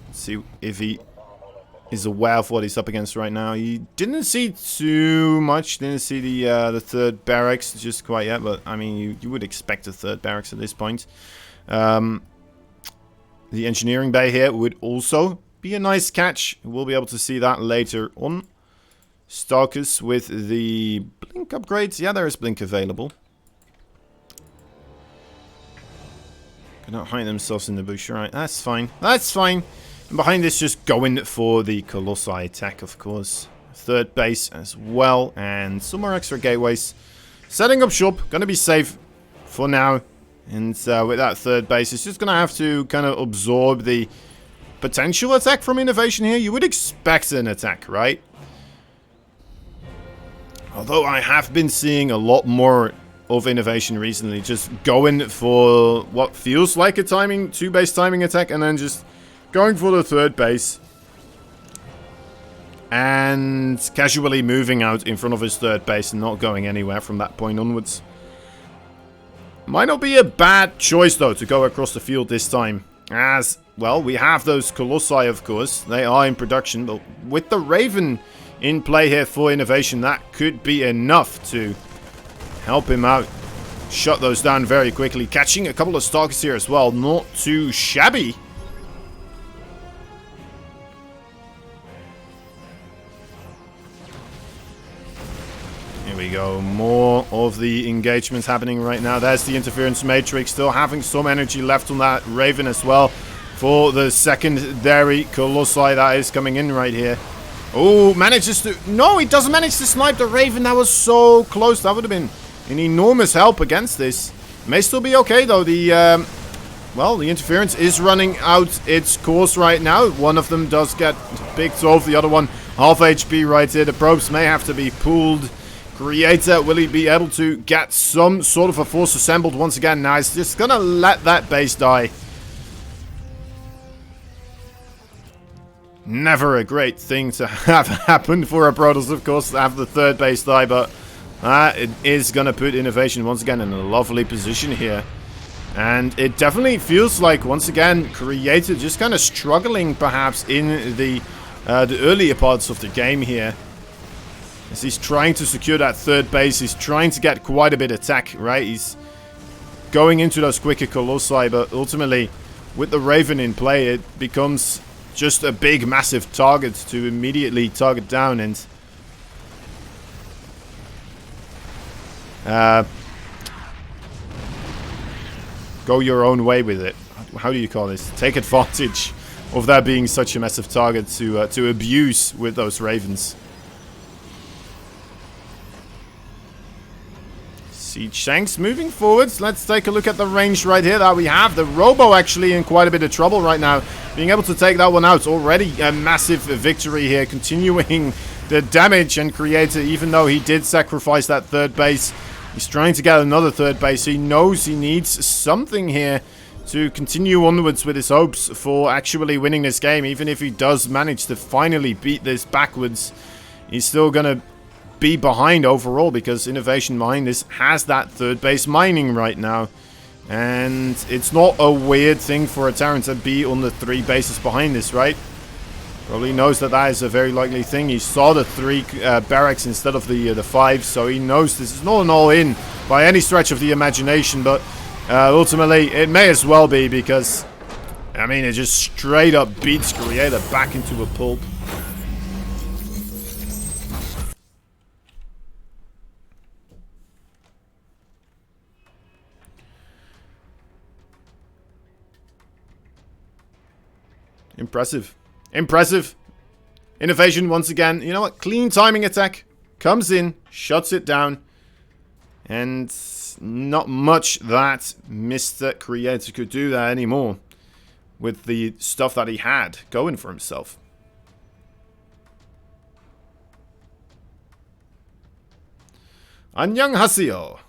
Speaker 1: Let's see if he is aware of what he's up against right now. He didn't see too much. Didn't see the third barracks just quite yet. But, I mean, you would expect a third barracks at this point. The engineering bay here would also be a nice catch. We'll be able to see that later on. Stalkers with the blink upgrades. Yeah, there is blink available. Cannot hide themselves in the bush. Right, that's fine. That's fine. And behind this, just going for the Colossi attack, of course. Third base as well. And some more extra gateways. Setting up shop. Going to be safe for now. And with that third base, it's just going to have to kind of absorb the potential attack from Innovation here. You would expect an attack, right? Although I have been seeing a lot more of Innovation recently. Just going for what feels like a two-base timing attack. And then just going for the third base. And casually moving out in front of his third base and not going anywhere from that point onwards. Might not be a bad choice, though, to go across the field this time. As, well, we have those Colossi, of course. They are in production. But with the Raven in play here for Innovation, that could be enough to help him out. Shut those down very quickly. Catching a couple of Stalkers here as well. Not too shabby. Here we go. More of the engagements happening right now. There's the interference matrix. Still having some energy left on that Raven as well. For the secondary Colossi that is coming in right here. Oh, manages to... No, he doesn't manage to snipe the Raven. That was so close. That would have been an enormous help against this. May still be okay, though. Well, the interference is running out its course right now. One of them does get picked off. The other one, half HP right here. The probes may have to be pulled. Creator, will he be able to get some sort of a force assembled once again? Now, he's just going to let that base die. Never a great thing to have happen for a Protoss, of course, to have the third base die, but it is going to put Innovation once again in a lovely position here. And it definitely feels like, once again, Creator just kind of struggling, perhaps, in the earlier parts of the game here. As he's trying to secure that third base, he's trying to get quite a bit of attack, right? He's going into those quicker Colossi, but ultimately, with the Raven in play, it becomes just a big, massive target to immediately target down and... go your own way with it. How do you call this? Take advantage of there being such a massive target to abuse with those Ravens. Siege tanks moving forwards. Let's take a look at the range right here that we have. The Robo actually in quite a bit of trouble right now. Being able to take that one out. Already a massive victory here. Continuing the damage, and Creator, even though he did sacrifice that third base, he's trying to get another third base. He knows he needs something here to continue onwards with his hopes for actually winning this game. Even if he does manage to finally beat this backwards, he's still going to be behind overall, because Innovation Mine has that third base mining right now. And it's not a weird thing for a Terran to be on the 3 bases behind this, right? Probably knows that that is a very likely thing. He saw the 3 barracks instead of the 5, so he knows this is not an all-in by any stretch of the imagination, but ultimately it may as well be, because I mean, it just straight up beats Creator back into a pulp. Impressive. Impressive. Innovation once again. You know what? Clean timing attack. Comes in. Shuts it down. And not much that Mr. Creator could do there anymore. With the stuff that he had going for himself. 안녕하세요.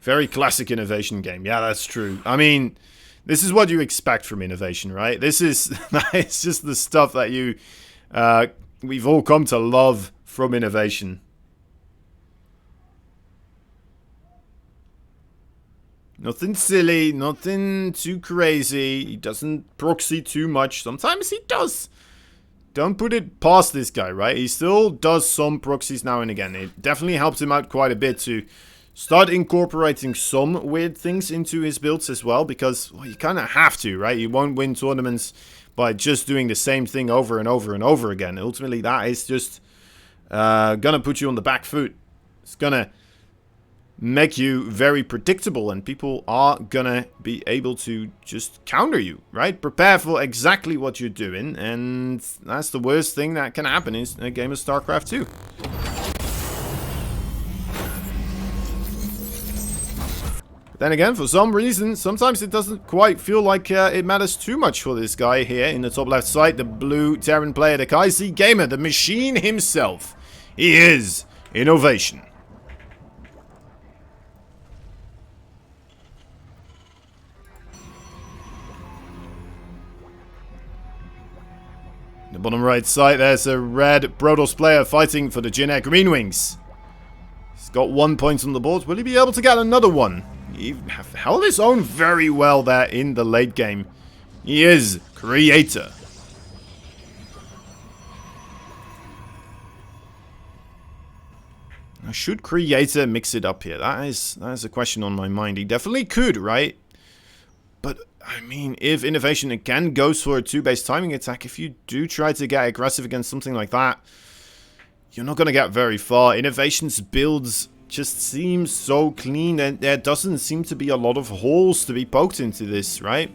Speaker 1: Very classic Innovation game. Yeah, that's true. I mean, this is what you expect from Innovation, right? This is it's just the stuff that we've all come to love from Innovation. Nothing silly, nothing too crazy. He doesn't proxy too much. Sometimes he does. Don't put it past this guy, right? He still does some proxies now and again. It definitely helps him out quite a bit to start incorporating some weird things into his builds as well, because well, you kind of have to, right? You won't win tournaments by just doing the same thing over and over and over again. Ultimately, that is just gonna put you on the back foot. It's gonna make you very predictable, and people are gonna be able to just counter you, right? Prepare for exactly what you're doing, and that's the worst thing that can happen in a game of StarCraft II. Then again, for some reason, sometimes it doesn't quite feel like it matters too much for this guy here in the top left side. The blue Terran player, the Kaisi Gamer, the machine himself. He is Innovation. In the bottom right side, there's a red Protoss player fighting for the Jin Air Green Wings. He's got 1 point on the board. Will he be able to get another one? He held his own very well there in the late game. He is Creator. Now, should Creator mix it up here? That is a question on my mind. He definitely could, right? But, I mean, if Innovation again goes for a 2-base timing attack, if you do try to get aggressive against something like that, you're not going to get very far. Innovation's builds just seems so clean, and there doesn't seem to be a lot of holes to be poked into this, right?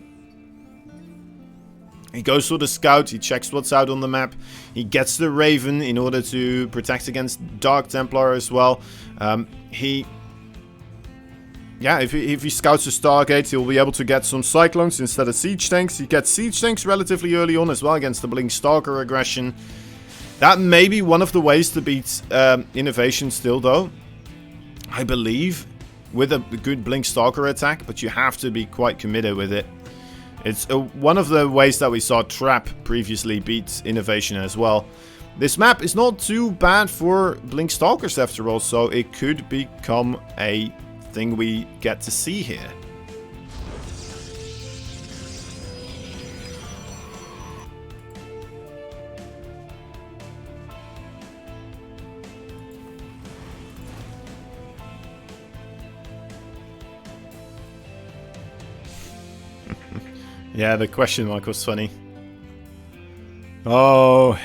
Speaker 1: He goes for the scout, he checks what's out on the map, he gets the Raven in order to protect against Dark Templar as well. If he scouts the Stargate, he'll be able to get some Cyclones instead of Siege Tanks. He gets Siege Tanks relatively early on as well against the Blink Stalker aggression. That may be one of the ways to beat Innovation still, though. I believe, with a good Blink Stalker attack, but you have to be quite committed with it. It's one of the ways that we saw Trap previously beat Innovation as well. This map is not too bad for Blink Stalkers after all, so it could become a thing we get to see here. Yeah, the question mark was funny. Oh.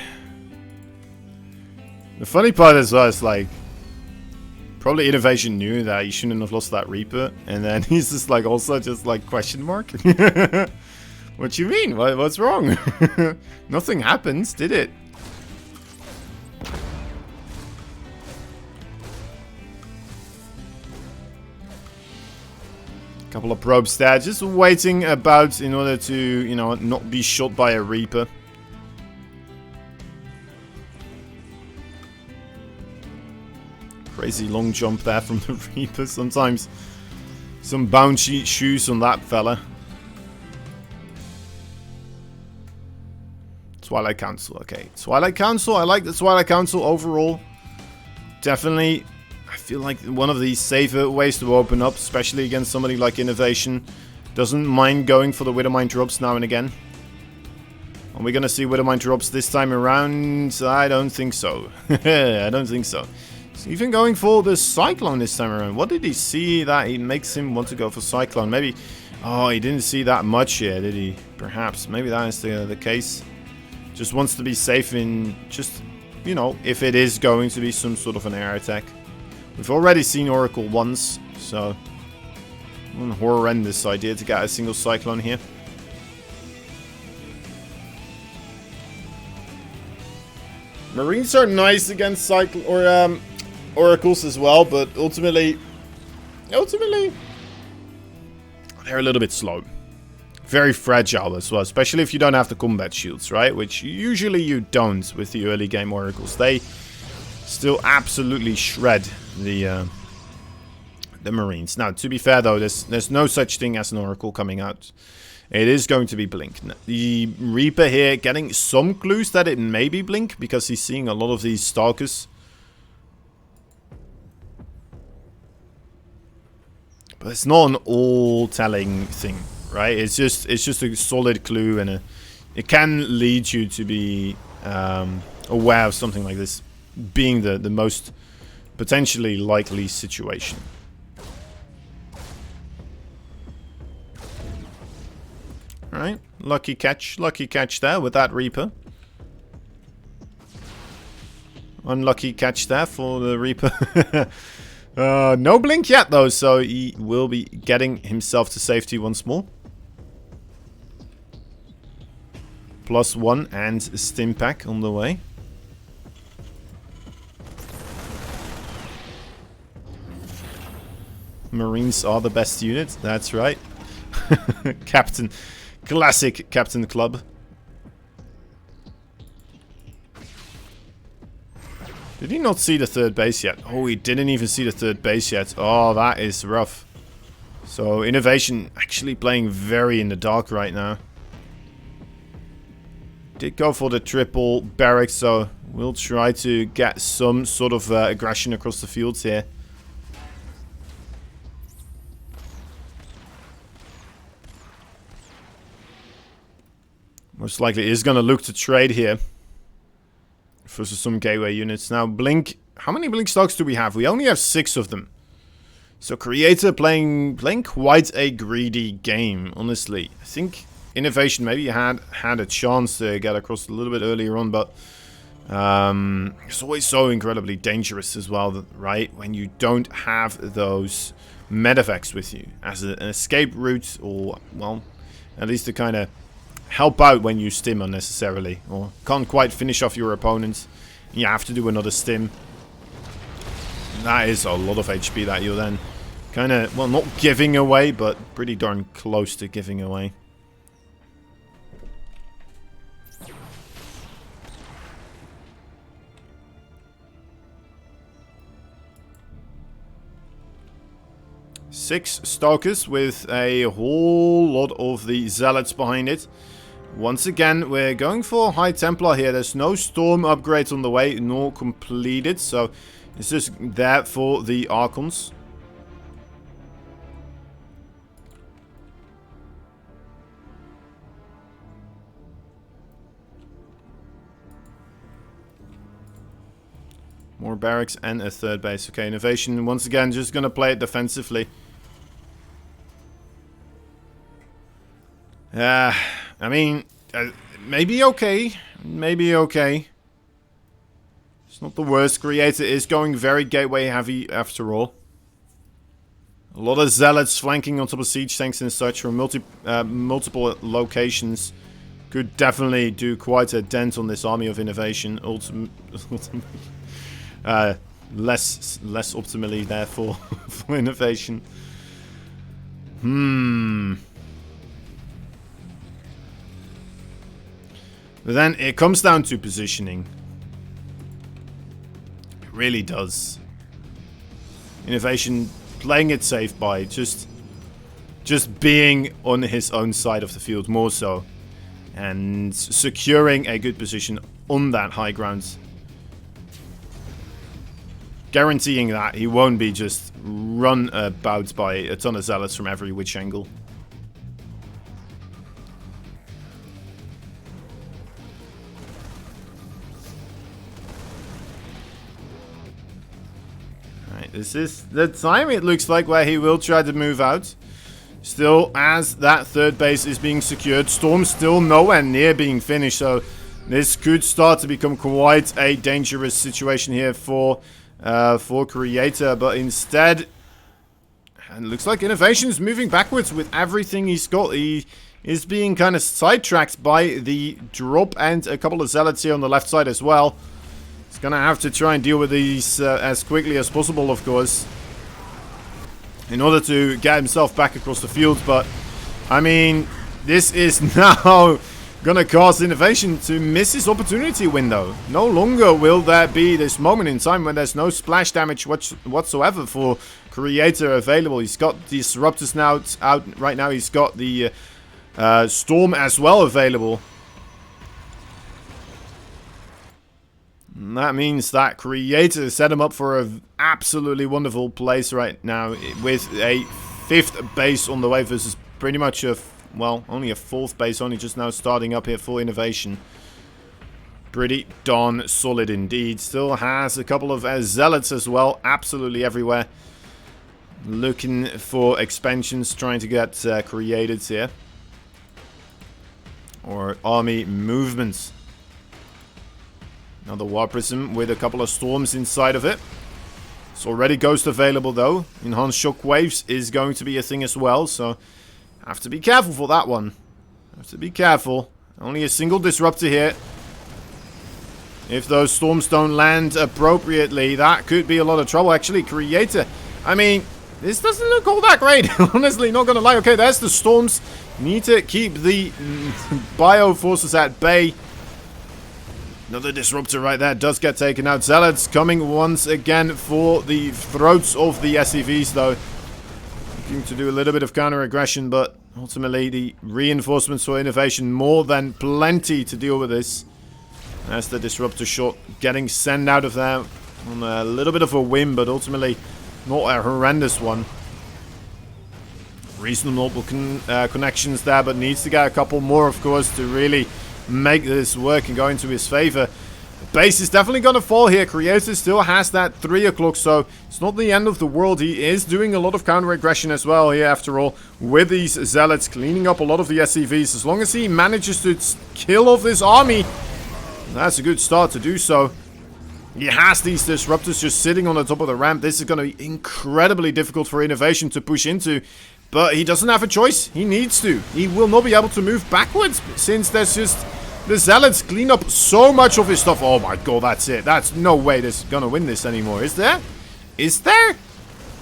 Speaker 1: The funny part as well is like, Probably Innovation knew that he shouldn't have lost that Reaper, and then he's just like also just like question mark. What you mean? What's wrong? Nothing happens, did it? Couple of probes there, just waiting about in order to, you know, not be shot by a Reaper. Crazy long jump there from the Reaper. Sometimes some bouncy shoes on that fella. Twilight Council, okay. Twilight Council, I like the Twilight Council overall. Definitely, I feel like one of these safer ways to open up, especially against somebody like Innovation. Doesn't mind going for the Widowmine drops now and again. Are we gonna see Widowmine drops this time around? I don't think so. I don't think so. He's even going for the Cyclone this time around. What did he see that he makes him want to go for Cyclone? Maybe, oh, he didn't see that much here, did he? Perhaps, maybe that is the case. Just wants to be safe in just, you know, if it is going to be some sort of an air attack. We've already seen Oracle once, so one horrendous idea to get a single Cyclone here. Marines are nice against Oracles as well, but ultimately they're a little bit slow. Very fragile as well, especially if you don't have the combat shields, right? Which usually you don't with the early game Oracles. They still absolutely shred the Marines. Now, to be fair though, there's no such thing as an Oracle coming out. It is going to be Blink. The Reaper here getting some clues that it may be Blink because he's seeing a lot of these Stalkers. But it's not an all-telling thing. Right, it's just a solid clue, and it can lead you to be aware of something like this being the most potentially likely situation. All right, lucky catch there with that Reaper. Unlucky catch there for the Reaper. No blink yet though, so he will be getting himself to safety once more. +1 and Stim Pack on the way. Marines are the best unit, that's right. Captain, classic Captain Club. Did he not see the third base yet? Oh, he didn't even see the third base yet. Oh, that is rough. So, Innovation actually playing very in the dark right now. Did go for the triple barracks, so we'll try to get some sort of aggression across the fields here. Most likely is going to look to trade here for some gateway units. Now, Blink, how many Blink stocks do we have? We only have 6 of them. So, Creator playing quite a greedy game, honestly. I think Innovation maybe had a chance to get across a little bit earlier on, but it's always so incredibly dangerous as well, right? When you don't have those medevacs with you as an escape route, or, well, at least to kind of help out when you stim unnecessarily, or can't quite finish off your opponents. You have to do another stim. That is a lot of HP that you're then kind of, well, not giving away, but pretty darn close to giving away. Six Stalkers with a whole lot of the Zealots behind it. Once again, we're going for High Templar here. There's no Storm upgrades on the way, nor completed, so it's just there for the Archons. More barracks and a third base. Okay, Innovation once again just gonna play it defensively. I mean, maybe okay. Maybe okay. It's not the worst. Creator is going very gateway heavy after all. A lot of zealots flanking on top of siege tanks and such from multiple locations. Could definitely do quite a dent on this army of innovation. Less optimally, therefore, for innovation. But then it comes down to positioning. It really does. Innovation playing it safe by just being on his own side of the field more so. And securing a good position on that high ground. Guaranteeing that he won't be just run about by a ton of zealots from every which angle. Alright, this is the time it looks like where he will try to move out. Still, as that third base is being secured, Storm's still nowhere near being finished, so this could start to become quite a dangerous situation here for Creator. But instead, it looks like Innovation's moving backwards with everything he's got. He is being kind of sidetracked by the drop and a couple of zealots here on the left side as well. He's gonna have to try and deal with these as quickly as possible, of course, in order to get himself back across the field. But, I mean, this is now gonna cause Innovation to miss his opportunity window. No longer will there be this moment in time when there's no splash damage whatsoever for Creator available. He's got Disruptors now out right now. He's got the Storm as well available. And that means that Creator set him up for an absolutely wonderful place right now with a 5th base on the way versus pretty much well, only a 4th base, only just now starting up here for Innovation. Pretty darn solid indeed. Still has a couple of zealots as well, absolutely everywhere. Looking for expansions, trying to get created here. Or army movements. Another War Prism with a couple of Storms inside of it. It's already Ghost available though. Enhanced Shockwaves is going to be a thing as well, so have to be careful for that one. Have to be careful. Only a single Disruptor here. If those Storms don't land appropriately, that could be a lot of trouble. Actually, Creator, I mean, this doesn't look all that great. Honestly, not gonna lie. Okay, there's the Storms. Need to keep the Bio Forces at bay. Another Disruptor right there does get taken out. Zealots coming once again for the throats of the SCVs though. Looking to do a little bit of counter-aggression, but ultimately the reinforcements for Innovation more than plenty to deal with this. That's the Disruptor shot getting sent out of there on a little bit of a whim, but ultimately not a horrendous one. Reasonable connections there, but needs to get a couple more, of course, to really make this work and go into his favor. The base is definitely going to fall here. Creator still has that 3 o'clock, so it's not the end of the world. He is doing a lot of counter-aggression as well here, after all, with these zealots, cleaning up a lot of the SCVs. As long as he manages to kill off this army, that's a good start to do so. He has these Disruptors just sitting on the top of the ramp. This is going to be incredibly difficult for Innovation to push into. But he doesn't have a choice. He needs to. He will not be able to move backwards since there's just... the Zealots clean up so much of his stuff. Oh my god, that's it. That's no way that's gonna win this anymore. Is there? Is there?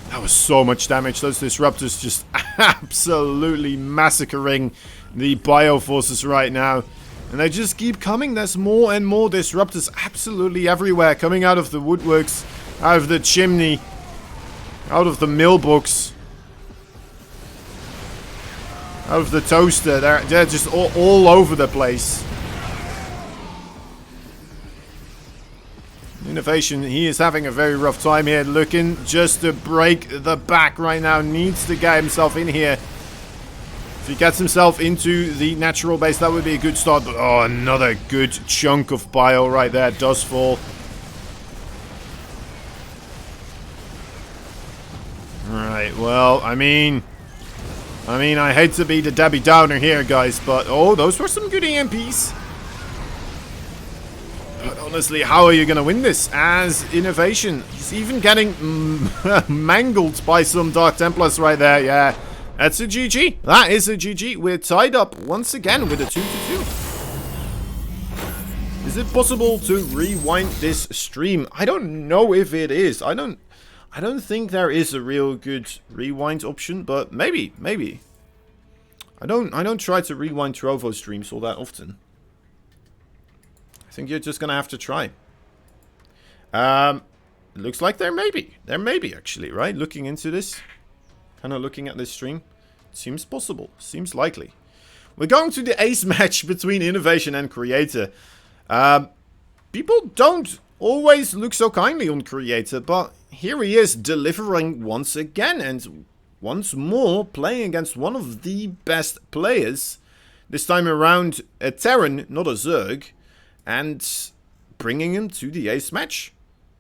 Speaker 1: That was so much damage. Those Disruptors just absolutely massacring the Bio Forces right now. And they just keep coming. There's more and more Disruptors absolutely everywhere. Coming out of the woodworks, out of the chimney, out of the mill books. Out of the toaster. They're just all over the place. Innovation, he is having a very rough time here. Looking just to break the back right now. Needs to get himself in here. If he gets himself into the natural base, that would be a good start. But, oh, another good chunk of bio right there does fall. Right, well, I mean, I hate to be the Debbie Downer here, guys, but... oh, those were some good EMPs. But honestly, how are you going to win this as Innovation? He's even getting mangled by some Dark Templars right there. Yeah, that's a GG. That is a GG. We're tied up once again with a 2-2. Is it possible to rewind this stream? I don't know if it is. I don't think there is a real good rewind option, but maybe. I don't try to rewind Trovo streams all that often. I think you're just gonna have to try. It looks like there may be. There may be, actually, right? Looking into this. Kind of looking at this stream. Seems possible. Seems likely. We're going to the ace match between Innovation and Creator. People don't always look so kindly on Creator, but here he is delivering once again. And once more playing against one of the best players. This time around a Terran, not a Zerg. And bringing him to the ace match.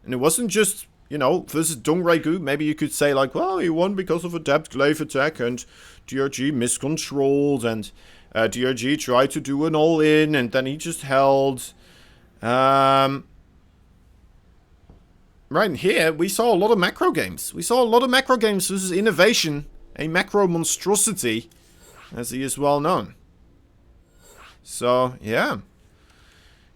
Speaker 1: And it wasn't just, you know, versus Dongregu. Maybe you could say like, well, he won because of a depth glaive attack and DRG miscontrolled and DRG tried to do an all-in and then he just held. Right here, we saw a lot of macro games. We saw a lot of macro games versus Innovation. A macro monstrosity, as he is well known. So, yeah.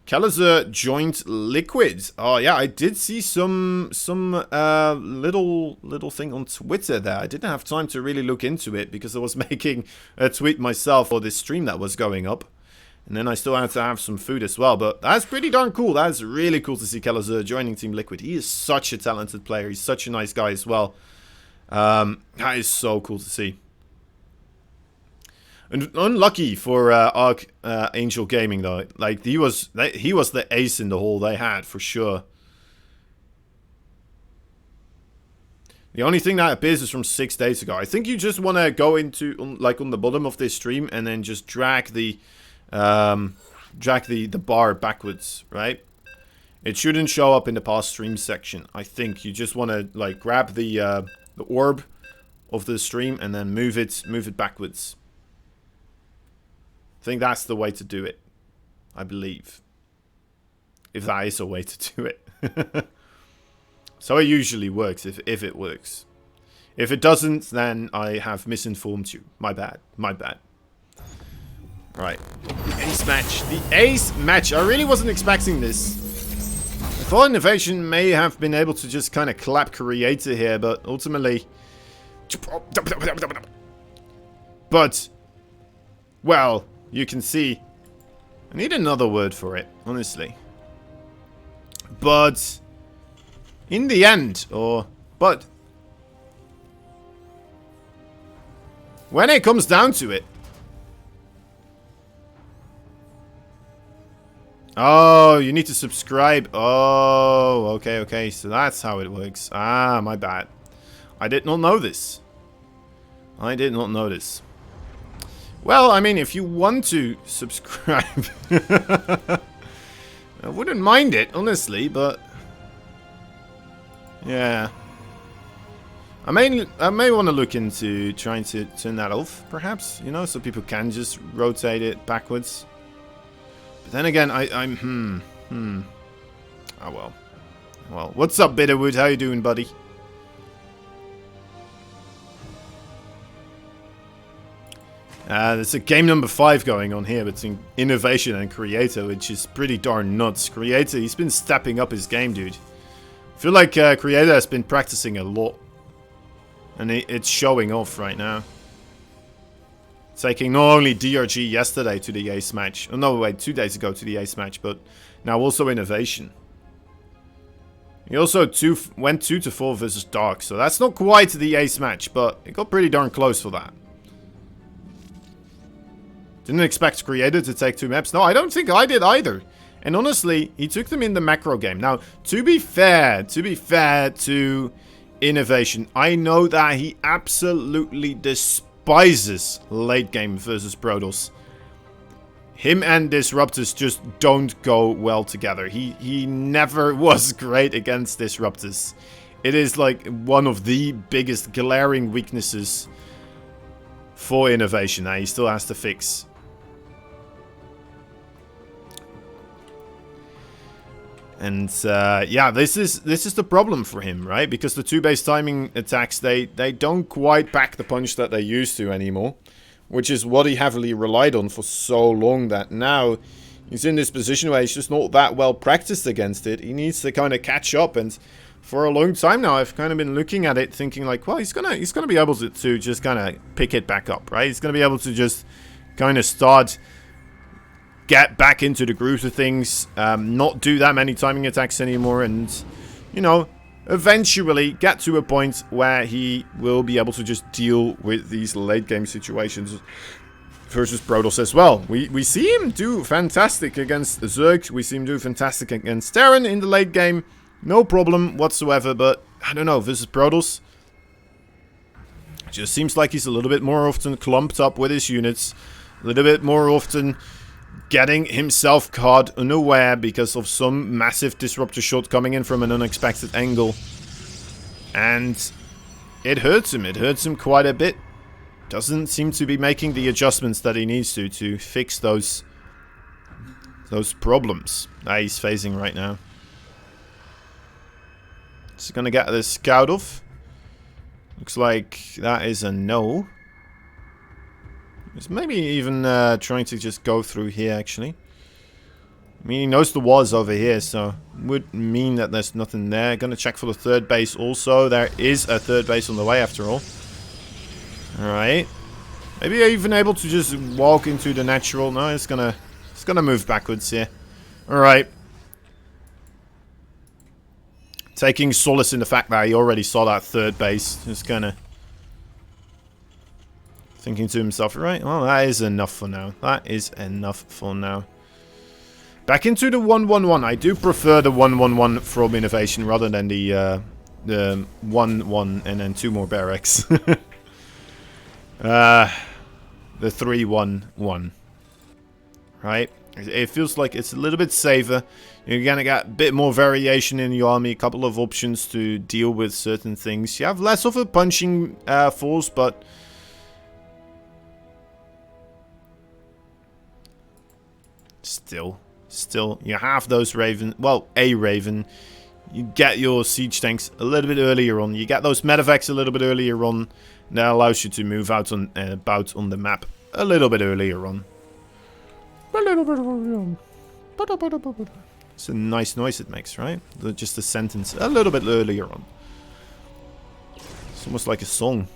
Speaker 1: Kellezer joined Liquid. Oh yeah, I did see some little thing on Twitter there. I didn't have time to really look into it because I was making a tweet myself for this stream that was going up. And then I still had to have some food as well. But that's pretty darn cool. That's really cool to see Kellezer joining Team Liquid. He is such a talented player. He's such a nice guy as well. That is so cool to see. And unlucky for Archangel Gaming though. Like he was the ace in the hole they had for sure. The only thing that appears is from 6 days ago. I think you just want to go into like on the bottom of this stream and then just drag the bar backwards, right? It shouldn't show up in the past stream section. I think you just want to like grab the orb of the stream and then move it backwards. I think that's the way to do it. I believe. If that is a way to do it. So it usually works, if it works. If it doesn't, then I have misinformed you. My bad. My bad. Right. The ace match. The ace match. I really wasn't expecting this. I thought Innovation may have been able to just kind of clap Creator here, but ultimately... But... Well... You can see, I need another word for it, honestly. But, in the end, but, when it comes down to it. Oh, you need to subscribe. Oh, okay, so that's how it works. Ah, my bad. I did not know this. Well, I mean, if you want to subscribe, I wouldn't mind it, honestly, but yeah. I may want to look into trying to turn that off, perhaps, you know, so people can just rotate it backwards. But then again, I'm oh well. Well, what's up, Bitterwood? How you doing, buddy? There's a game number 5 going on here between Innovation and Creator, which is pretty darn nuts. Creator, he's been stepping up his game, dude. I feel like Creator has been practicing a lot. And it's showing off right now. Taking not only DRG yesterday to the ace match. Oh, no, wait, 2 days ago to the ace match, but now also Innovation. He also went 2-4 versus Dark, so that's not quite the ace match, but it got pretty darn close for that. Didn't expect Creator to take 2 maps. No, I don't think I did either. And honestly, he took them in the macro game. Now, to be fair to Innovation, I know that he absolutely despises late game versus Protoss. Him and Disruptors just don't go well together. He never was great against Disruptors. It is like one of the biggest glaring weaknesses for Innovation that he still has to fix. And yeah, this is the problem for him, right? Because the 2-base timing attacks, they don't quite pack the punch that they used to anymore, which is what he heavily relied on for so long that now he's in this position where he's just not that well practiced against it. He needs to kind of catch up, and for a long time now, I've kind of been looking at it thinking like, well, he's gonna be able to just kind of pick it back up, right? He's gonna be able to just kind of get back into the groove of things, not do that many timing attacks anymore, and, you know, eventually get to a point where he will be able to just deal with these late game situations versus Protoss as well. We see him do fantastic against Zerg, we see him do fantastic against Terran in the late game, no problem whatsoever, but I don't know, versus Protoss, it just seems like he's a little bit more often clumped up with his units, a little bit more often getting himself caught unaware because of some massive disruptor shot coming in from an unexpected angle. And it hurts him. It hurts him quite a bit. Doesn't seem to be making the adjustments that he needs to fix those problems that he's facing right now. Is he gonna get the scout off? Looks like that is a no. He's maybe even trying to just go through here, actually. I mean, he knows the wall is over here, so would mean that there's nothing there. Gonna check for the 3rd base also. There is a 3rd base on the way, after all. Alright. Maybe even able to just walk into the natural. No, it's gonna move backwards here. Alright. Taking solace in the fact that he already saw that 3rd base. Just kinda thinking to himself, right, well, that is enough for now. That is enough for now. Back into the 1-1-1. I do prefer the 1-1-1 from Innovation rather than the 1-1 and then 2 more barracks. The 3-1-1. Right? It feels like it's a little bit safer. You're gonna get a bit more variation in your army, a couple of options to deal with certain things. You have less of a punching force, but Still, you have those Raven. Well, a Raven. You get your siege tanks a little bit earlier on. You get those medevacs a little bit earlier on. That allows you to move out on about on the map a little bit earlier on. It's a nice noise it makes, right? Just a sentence a little bit earlier on. It's almost like a song.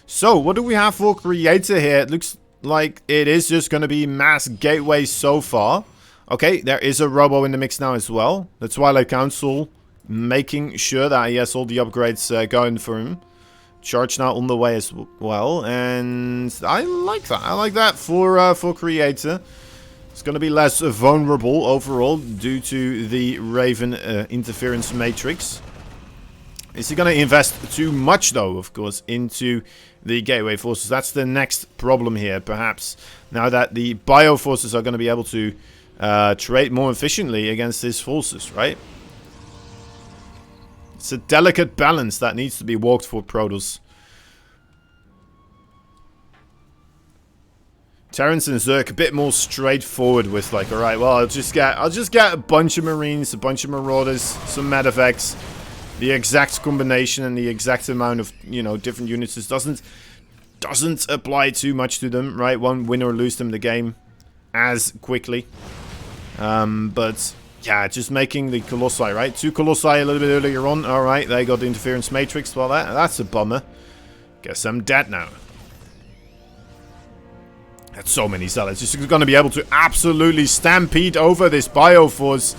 Speaker 1: So, what do we have for Creator here? It looks like it is just going to be mass gateways so far. Okay, there is a robo in the mix now as well. The Twilight Council making sure that he has all the upgrades going for him. Charge now on the way as well, and I like that. I like that for Creator. It's going to be less vulnerable overall due to the Raven interference matrix. Is he going to invest too much, though, of course, into the gateway forces? That's the next problem here, perhaps. Now that the bio forces are going to be able to trade more efficiently against his forces, right? It's a delicate balance that needs to be walked for Protoss. Terrans and Zerg a bit more straightforward with like, alright, well, I'll just get a bunch of Marines, a bunch of Marauders, some medevacs. The exact combination and the exact amount of, you know, different units just doesn't apply too much to them, right? Won't win or lose them the game as quickly. But yeah, just making the Colossi, right? 2 Colossi a little bit earlier on. Alright, they got the interference matrix. Well, that's a bummer. Guess I'm dead now. That's so many zealots. Just going to be able to absolutely stampede over this Bioforce.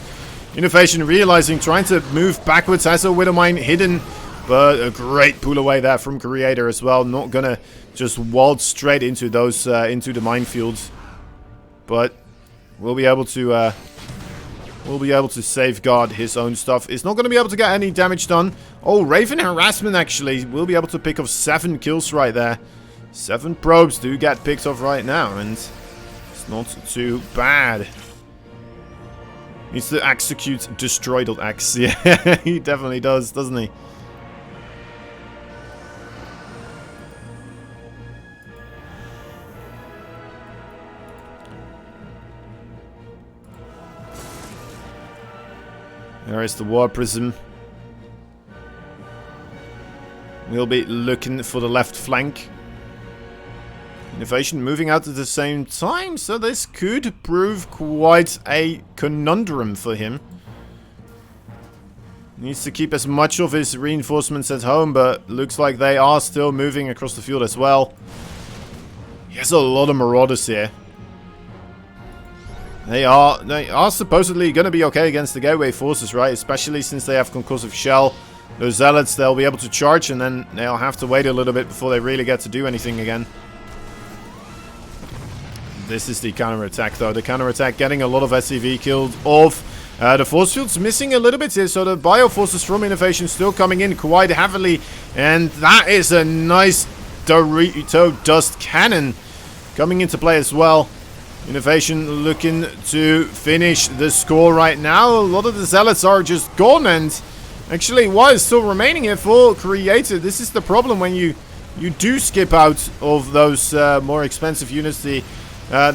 Speaker 1: Innovation realizing, trying to move backwards, has a Widowmine hidden, but a great pull away there from Creator as well. Not gonna just waltz straight into those into the minefields, but we'll be able to safeguard his own stuff. It's not gonna be able to get any damage done. Oh, Raven harassment actually will be able to pick off 7 kills right there. 7 probes do get picked off right now, and it's not too bad. Needs to execute destroy.x. Yeah, he definitely does, doesn't he? There is the War Prism. We'll be looking for the left flank. Innovation moving out at the same time, so this could prove quite a conundrum for him. Needs to keep as much of his reinforcements at home, but looks like they are still moving across the field as well. He has a lot of marauders here. They are supposedly going to be okay against the gateway forces, right? Especially since they have concussive shell. Those zealots, they'll be able to charge, and then they'll have to wait a little bit before they really get to do anything again. This is the counter-attack, though. The counter-attack getting a lot of SCV killed off. The force field's missing a little bit here, so the bioforces from Innovation still coming in quite heavily. And that is a nice Dorito dust cannon coming into play as well. Innovation looking to finish the score right now. A lot of the zealots are just gone, and actually what is still remaining here for Creator. This is the problem when you do skip out of those more expensive units. The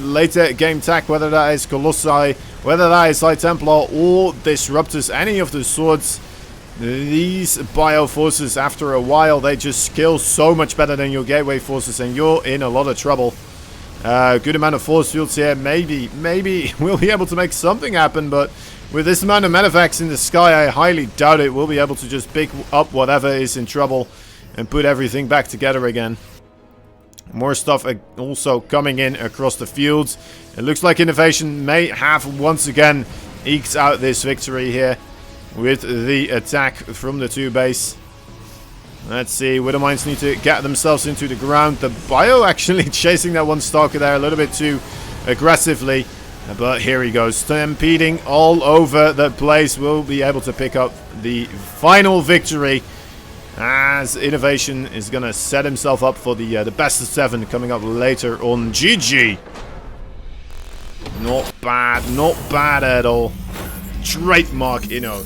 Speaker 1: later game tech, whether that is Colossi, whether that is High Templar or Disruptors, any of the swords, these bio forces after a while, they just kill so much better than your gateway forces, and you're in a lot of trouble. Good amount of force fields here. Maybe we'll be able to make something happen, but with this amount of medevacs in the sky, I highly doubt it. We'll be able to just pick up whatever is in trouble and put everything back together again. More stuff also coming in across the fields. It looks like Innovation may have once again eked out this victory here with the attack from the 2 base. Let's see, Widowmines need to get themselves into the ground. The bio actually chasing that one stalker there a little bit too aggressively. But here he goes, stampeding all over the place. We'll be able to pick up the final victory, as Innovation is going to set himself up for the best of 7 coming up later on. GG. Not bad at all. Trademark Inno.